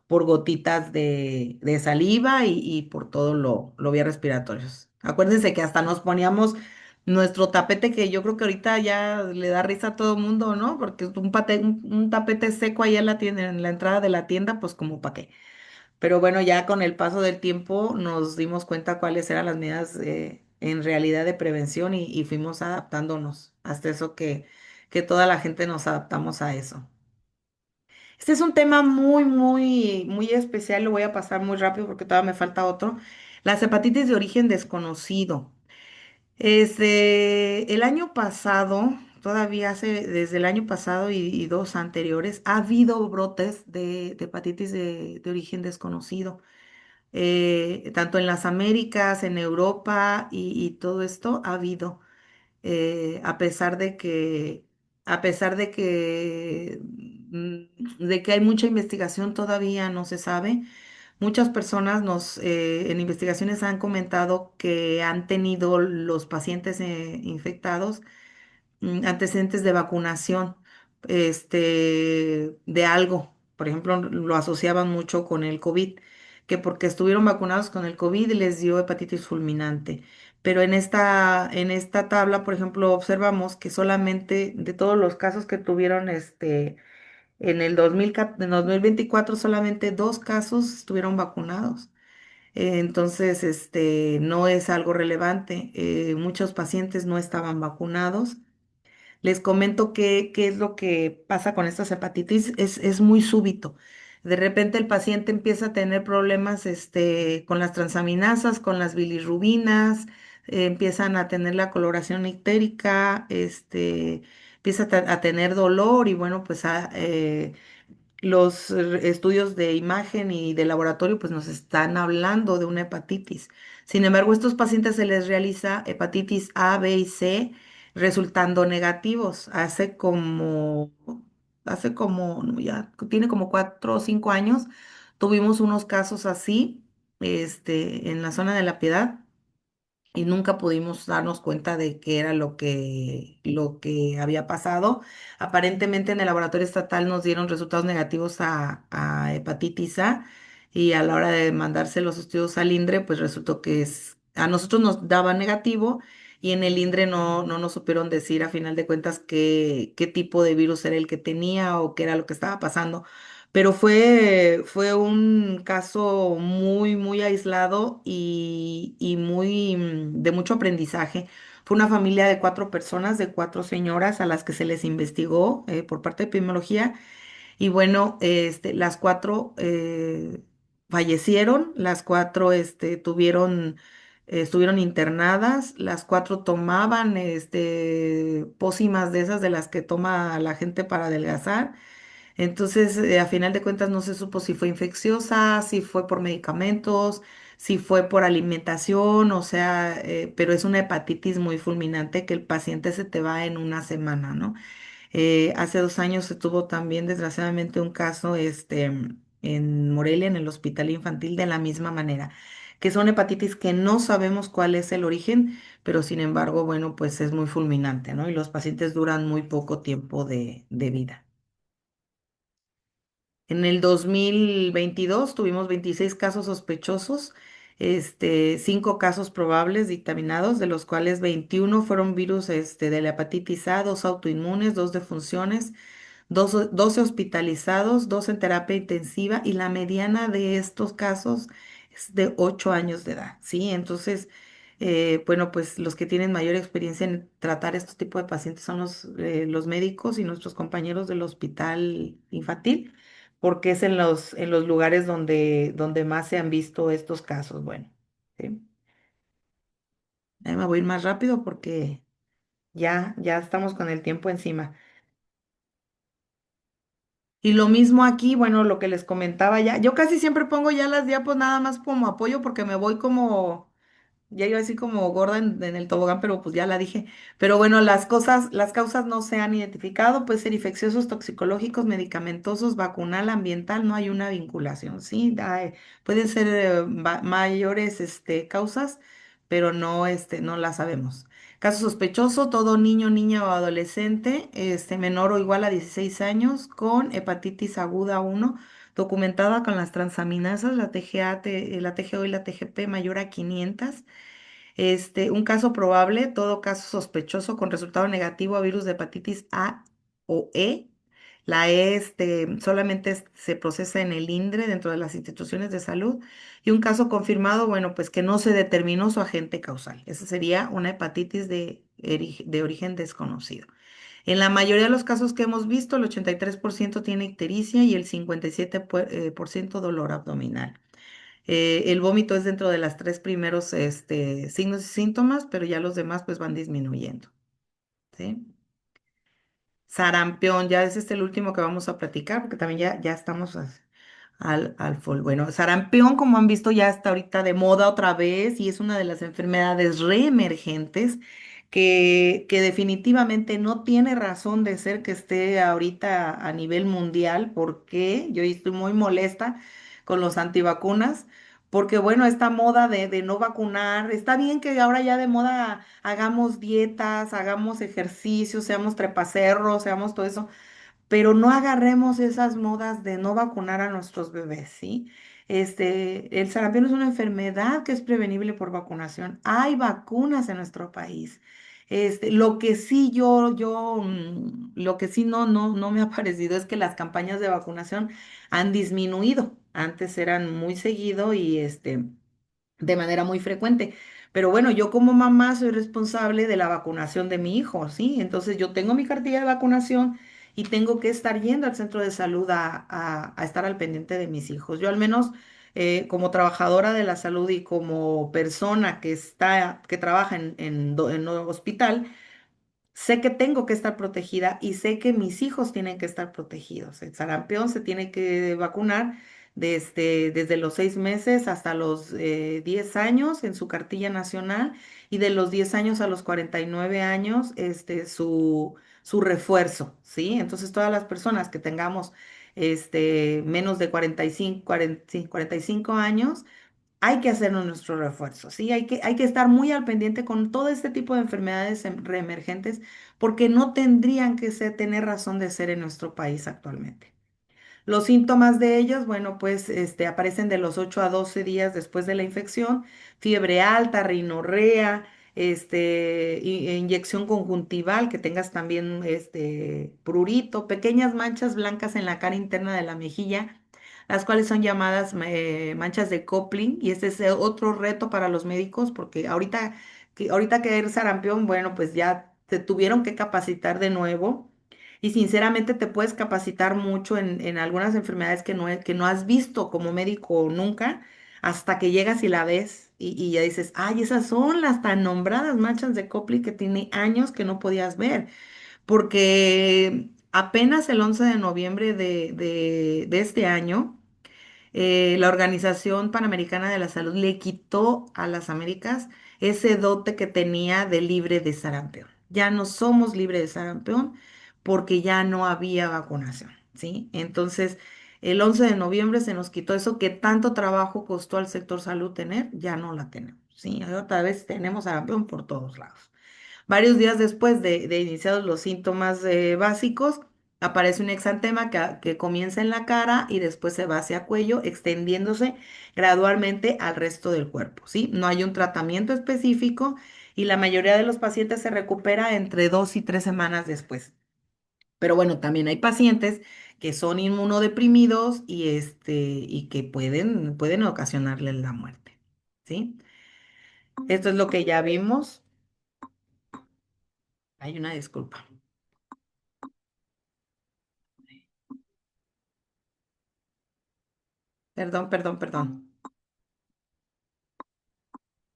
gotitas de saliva y por todo lo vía respiratorios. Acuérdense que hasta nos poníamos nuestro tapete, que yo creo que ahorita ya le da risa a todo el mundo, ¿no? Porque es un tapete seco ahí en la entrada de la tienda, pues como para qué. Pero bueno, ya con el paso del tiempo nos dimos cuenta cuáles eran las medidas en realidad de prevención y fuimos adaptándonos hasta eso que toda la gente nos adaptamos a eso. Este es un tema muy, muy, muy especial, lo voy a pasar muy rápido porque todavía me falta otro. Las hepatitis de origen desconocido. El año pasado, desde el año pasado y dos anteriores, ha habido brotes de hepatitis de origen desconocido. Tanto en las Américas, en Europa y todo esto ha habido, a pesar de que hay mucha investigación, todavía no se sabe. Muchas personas en investigaciones han comentado que han tenido los pacientes infectados antecedentes de vacunación, de algo. Por ejemplo, lo asociaban mucho con el COVID, que porque estuvieron vacunados con el COVID les dio hepatitis fulminante. Pero en esta tabla, por ejemplo, observamos que solamente de todos los casos que tuvieron en 2024, solamente 2 casos estuvieron vacunados. Entonces, no es algo relevante. Muchos pacientes no estaban vacunados. Les comento qué es lo que pasa con estas hepatitis. Es muy súbito. De repente el paciente empieza a tener problemas, con las transaminasas, con las bilirrubinas, empiezan a tener la coloración ictérica, empieza a tener dolor y bueno, pues los estudios de imagen y de laboratorio pues nos están hablando de una hepatitis. Sin embargo, a estos pacientes se les realiza hepatitis A, B y C resultando negativos. Hace como, no, ya tiene como 4 o 5 años, tuvimos unos casos así, en la zona de La Piedad y nunca pudimos darnos cuenta de qué era lo que había pasado. Aparentemente en el laboratorio estatal nos dieron resultados negativos a hepatitis A y a la hora de mandarse los estudios al INDRE, pues resultó que a nosotros nos daba negativo y en el INDRE no nos supieron decir a final de cuentas qué tipo de virus era el que tenía o qué era lo que estaba pasando. Pero fue un caso muy aislado y muy de mucho aprendizaje. Fue una familia de 4 personas, de 4 señoras a las que se les investigó por parte de epidemiología y bueno, las 4 fallecieron, las 4 estuvieron internadas, las 4 tomaban pócimas de esas de las que toma la gente para adelgazar. Entonces, a final de cuentas, no se supo si fue infecciosa, si fue por medicamentos, si fue por alimentación, o sea, pero es una hepatitis muy fulminante que el paciente se te va en una semana, ¿no? Hace 2 años se tuvo también, desgraciadamente, un caso en Morelia, en el hospital infantil, de la misma manera, que son hepatitis que no sabemos cuál es el origen, pero sin embargo, bueno, pues es muy fulminante, ¿no? Y los pacientes duran muy poco tiempo de vida. En el 2022 tuvimos 26 casos sospechosos, 5 casos probables dictaminados, de los cuales 21 fueron virus de la hepatitis A, 2 autoinmunes, 2 defunciones, 12 hospitalizados, 2 en terapia intensiva y la mediana de estos casos es de 8 años de edad, ¿sí? Entonces, bueno, pues los que tienen mayor experiencia en tratar estos tipos de pacientes son los médicos y nuestros compañeros del hospital infantil, porque es en los lugares donde más se han visto estos casos. Bueno, ¿sí? Ahí me voy a ir más rápido porque ya estamos con el tiempo encima. Y lo mismo aquí, bueno, lo que les comentaba ya, yo casi siempre pongo ya las diapos nada más como apoyo porque me voy como, ya iba así como gorda en el tobogán, pero pues ya la dije. Pero bueno, las causas no se han identificado, puede ser infecciosos, toxicológicos, medicamentosos, vacunal, ambiental, no hay una vinculación, ¿sí? Pueden ser mayores causas, pero no las sabemos. Caso sospechoso, todo niño, niña o adolescente, menor o igual a 16 años, con hepatitis aguda 1 documentada con las transaminasas, la TGA, la TGO y la TGP mayor a 500. Un caso probable, todo caso sospechoso con resultado negativo a virus de hepatitis A o E. La E solamente se procesa en el INDRE dentro de las instituciones de salud. Y un caso confirmado, bueno, pues que no se determinó su agente causal. Esa sería una hepatitis de origen desconocido. En la mayoría de los casos que hemos visto, el 83% tiene ictericia y el 57% dolor abdominal. El vómito es dentro de las 3 primeros signos y síntomas, pero ya los demás pues van disminuyendo, ¿sí? Sarampión, ya es el último que vamos a platicar, porque también ya estamos al full. Bueno, sarampión, como han visto, ya está ahorita de moda otra vez y es una de las enfermedades reemergentes que definitivamente no tiene razón de ser que esté ahorita a nivel mundial. ¿Por qué? Yo estoy muy molesta con los antivacunas. Porque bueno, esta moda de no vacunar, está bien que ahora ya de moda hagamos dietas, hagamos ejercicio, seamos trepacerros, seamos todo eso, pero no agarremos esas modas de no vacunar a nuestros bebés, ¿sí? El sarampión es una enfermedad que es prevenible por vacunación. Hay vacunas en nuestro país. Lo que sí no me ha parecido es que las campañas de vacunación han disminuido. Antes eran muy seguido y de manera muy frecuente. Pero bueno, yo como mamá soy responsable de la vacunación de mi hijo, ¿sí? Entonces yo tengo mi cartilla de vacunación y tengo que estar yendo al centro de salud a estar al pendiente de mis hijos. Yo al menos como trabajadora de la salud y como persona que trabaja en un hospital, sé que tengo que estar protegida y sé que mis hijos tienen que estar protegidos. El sarampión se tiene que vacunar desde los 6 meses hasta los 10 años en su cartilla nacional y de los 10 años a los 49 años su refuerzo, ¿sí? Entonces todas las personas que tengamos menos de 45, 40 sí, 45 años, hay que hacernos nuestro refuerzo, ¿sí? Hay que estar muy al pendiente con todo este tipo de enfermedades reemergentes porque no tendrían que tener razón de ser en nuestro país actualmente. Los síntomas de ellos, bueno, pues aparecen de los 8 a 12 días después de la infección, fiebre alta, rinorrea, inyección conjuntival, que tengas también prurito, pequeñas manchas blancas en la cara interna de la mejilla, las cuales son llamadas manchas de Kopling, y este es otro reto para los médicos, porque ahorita que hay sarampión, bueno, pues ya te tuvieron que capacitar de nuevo. Y sinceramente te puedes capacitar mucho en algunas enfermedades que no has visto como médico nunca, hasta que llegas y la ves y ya dices, ay, esas son las tan nombradas manchas de Copley que tiene años que no podías ver, porque apenas el 11 de noviembre de este año, la Organización Panamericana de la Salud le quitó a las Américas ese dote que tenía de libre de sarampión. Ya no somos libres de sarampión porque ya no había vacunación, ¿sí? Entonces, el 11 de noviembre se nos quitó eso que tanto trabajo costó al sector salud tener, ya no la tenemos, ¿sí? Otra vez tenemos sarampión por todos lados. Varios días después de iniciados los síntomas básicos, aparece un exantema que comienza en la cara y después se va hacia cuello, extendiéndose gradualmente al resto del cuerpo, ¿sí? No hay un tratamiento específico y la mayoría de los pacientes se recupera entre 2 y 3 semanas después. Pero bueno, también hay pacientes que son inmunodeprimidos y que pueden ocasionarles la muerte, ¿sí? Esto es lo que ya vimos. Hay una disculpa. Perdón, perdón, perdón.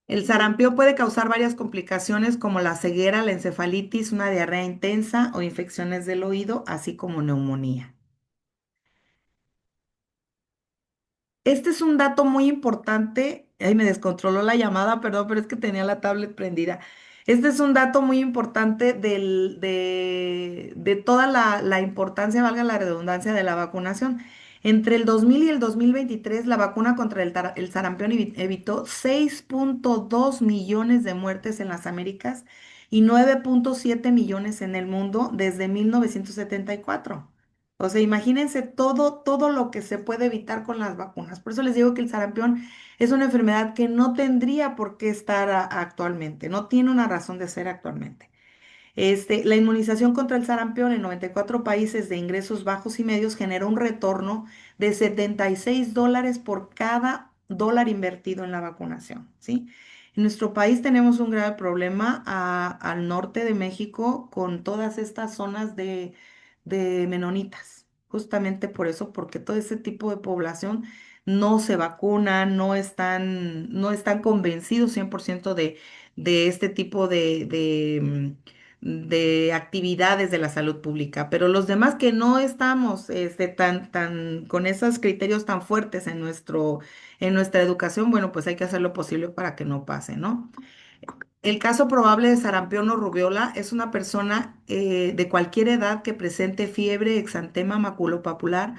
El sarampión puede causar varias complicaciones como la ceguera, la encefalitis, una diarrea intensa o infecciones del oído, así como neumonía. Este es un dato muy importante. Ay, me descontroló la llamada, perdón, pero es que tenía la tablet prendida. Este es un dato muy importante de toda la importancia, valga la redundancia, de la vacunación. Entre el 2000 y el 2023, la vacuna contra el sarampión evitó 6,2 millones de muertes en las Américas y 9,7 millones en el mundo desde 1974. O sea, imagínense todo lo que se puede evitar con las vacunas. Por eso les digo que el sarampión es una enfermedad que no tendría por qué estar actualmente, no tiene una razón de ser actualmente. La inmunización contra el sarampión en 94 países de ingresos bajos y medios generó un retorno de $76 por cada dólar invertido en la vacunación, ¿sí? En nuestro país tenemos un grave problema al norte de México con todas estas zonas de menonitas, justamente por eso, porque todo ese tipo de población no se vacuna, no están convencidos 100% de este tipo de actividades de la salud pública, pero los demás que no estamos con esos criterios tan fuertes en nuestra educación, bueno, pues hay que hacer lo posible para que no pase, ¿no? El caso probable de sarampión o rubiola es una persona de cualquier edad que presente fiebre, exantema maculopapular,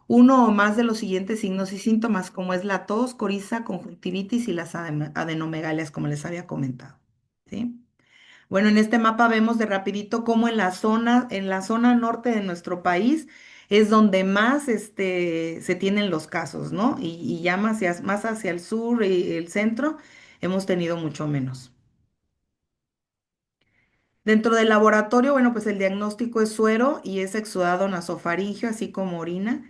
uno o más de los siguientes signos y síntomas, como es la tos, coriza, conjuntivitis y las adenomegalias, como les había comentado, ¿sí? Bueno, en este mapa vemos de rapidito cómo en la zona norte de nuestro país es donde más se tienen los casos, ¿no? Y ya más hacia el sur y el centro hemos tenido mucho menos. Dentro del laboratorio, bueno, pues el diagnóstico es suero y es exudado nasofaringeo, así como orina.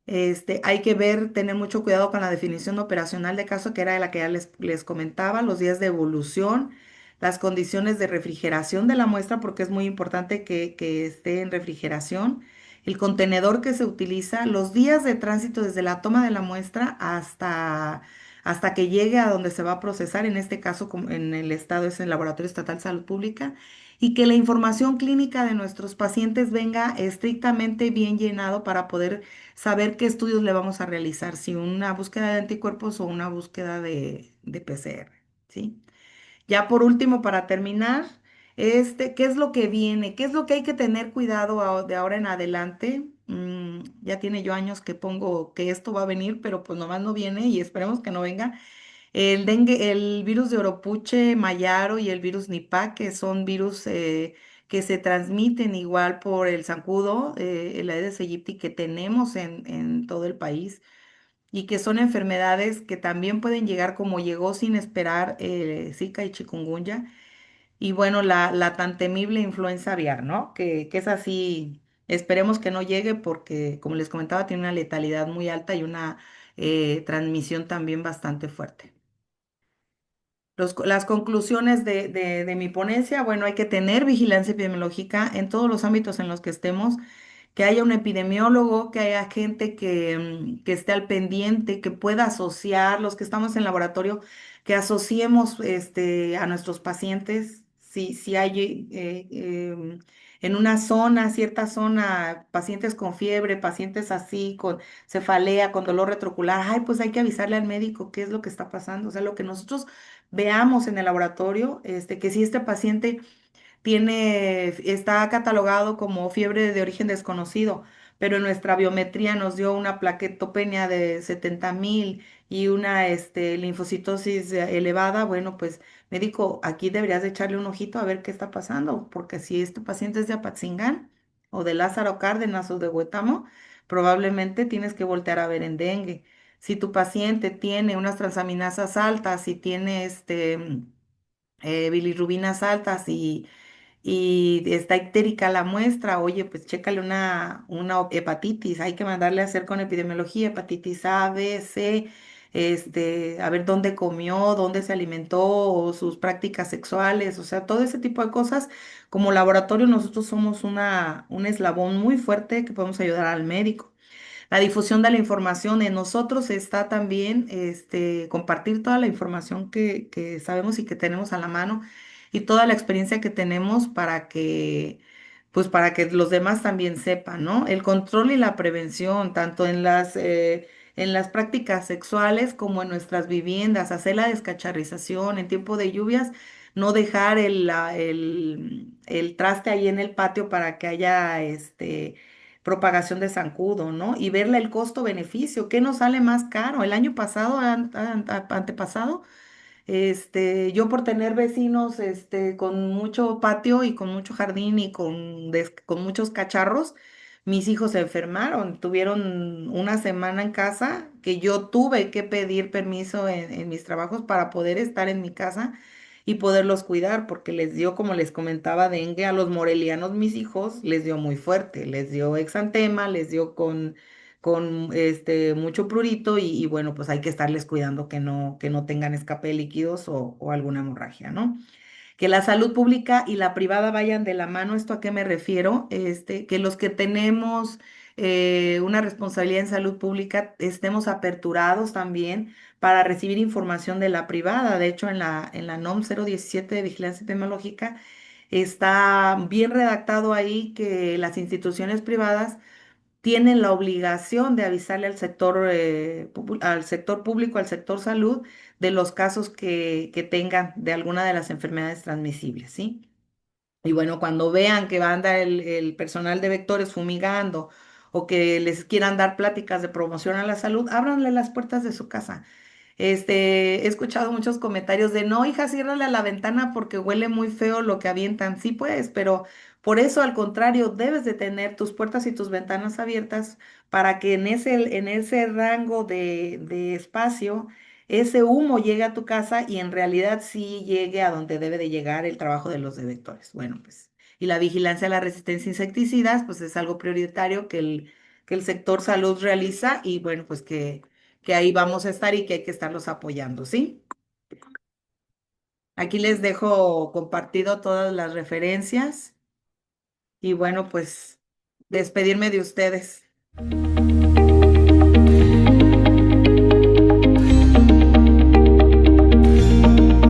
Hay que tener mucho cuidado con la definición operacional de caso, que era de la que ya les comentaba, los días de evolución, las condiciones de refrigeración de la muestra, porque es muy importante que esté en refrigeración, el contenedor que se utiliza, los días de tránsito desde la toma de la muestra hasta que llegue a donde se va a procesar, en este caso como en el estado es el Laboratorio Estatal de Salud Pública, y que la información clínica de nuestros pacientes venga estrictamente bien llenado para poder saber qué estudios le vamos a realizar, si una búsqueda de anticuerpos o una búsqueda de PCR, ¿sí? Ya por último, para terminar, ¿qué es lo que viene? ¿Qué es lo que hay que tener cuidado de ahora en adelante? Ya tiene yo años que pongo que esto va a venir, pero pues nomás no viene y esperemos que no venga. El dengue, el virus de Oropuche, Mayaro y el virus Nipah, que son virus que se transmiten igual por el zancudo, el Aedes aegypti que tenemos en todo el país. y que son enfermedades que también pueden llegar como llegó sin esperar Zika y chikungunya. Y bueno, la tan temible influenza aviar, ¿no? Que es así, esperemos que no llegue porque, como les comentaba, tiene una letalidad muy alta y una transmisión también bastante fuerte. Las conclusiones de mi ponencia, bueno, hay que tener vigilancia epidemiológica en todos los ámbitos en los que estemos, que haya un epidemiólogo, que haya gente que esté al pendiente, que pueda asociar, los que estamos en laboratorio, que asociemos a nuestros pacientes, si hay en una zona, cierta zona, pacientes con fiebre, pacientes así, con cefalea, con dolor retrocular, ay, pues hay que avisarle al médico qué es lo que está pasando, o sea, lo que nosotros veamos en el laboratorio, que si este paciente está catalogado como fiebre de origen desconocido, pero en nuestra biometría nos dio una plaquetopenia de 70,000 y una linfocitosis elevada, bueno, pues médico, aquí deberías de echarle un ojito a ver qué está pasando, porque si este paciente es de Apatzingán o de Lázaro Cárdenas o de Huetamo, probablemente tienes que voltear a ver en dengue. Si tu paciente tiene unas transaminasas altas, si tiene bilirrubinas altas y está ictérica la muestra, oye, pues chécale una hepatitis, hay que mandarle a hacer con epidemiología, hepatitis A, B, C, a ver dónde comió, dónde se alimentó, o sus prácticas sexuales, o sea, todo ese tipo de cosas. Como laboratorio nosotros somos un eslabón muy fuerte que podemos ayudar al médico. La difusión de la información en nosotros está también compartir toda la información que sabemos y que tenemos a la mano y toda la experiencia que tenemos pues para que los demás también sepan, ¿no? El control y la prevención, tanto en las prácticas sexuales como en nuestras viviendas, hacer la descacharrización en tiempo de lluvias, no dejar el traste ahí en el patio para que haya propagación de zancudo, ¿no? Y verle el costo-beneficio, ¿qué nos sale más caro? El año pasado, antepasado, yo por tener vecinos, con mucho patio y con mucho jardín y con muchos cacharros, mis hijos se enfermaron, tuvieron una semana en casa que yo tuve que pedir permiso en mis trabajos para poder estar en mi casa y poderlos cuidar, porque les dio, como les comentaba, dengue a los morelianos, mis hijos, les dio muy fuerte, les dio exantema, les dio con mucho prurito y bueno, pues hay que estarles cuidando que no tengan escape de líquidos o alguna hemorragia, ¿no? Que la salud pública y la privada vayan de la mano. ¿Esto a qué me refiero? Que los que tenemos una responsabilidad en salud pública estemos aperturados también para recibir información de la privada. De hecho, en la NOM 017 de Vigilancia Epidemiológica está bien redactado ahí que las instituciones privadas tienen la obligación de avisarle al sector público, al sector salud, de los casos que tengan de alguna de las enfermedades transmisibles, ¿sí? Y bueno, cuando vean que va a andar el personal de vectores fumigando o que les quieran dar pláticas de promoción a la salud, ábranle las puertas de su casa. He escuchado muchos comentarios de, no, hija, ciérrale a la ventana porque huele muy feo lo que avientan. Sí, pues, pero por eso, al contrario, debes de tener tus puertas y tus ventanas abiertas para que en ese rango de espacio, ese humo llegue a tu casa y en realidad sí llegue a donde debe de llegar el trabajo de los vectores. Bueno, pues, y la vigilancia a la resistencia a insecticidas, pues es algo prioritario que el sector salud realiza y bueno, pues que ahí vamos a estar y que hay que estarlos apoyando, ¿sí? Aquí les dejo compartido todas las referencias y bueno, pues despedirme de ustedes.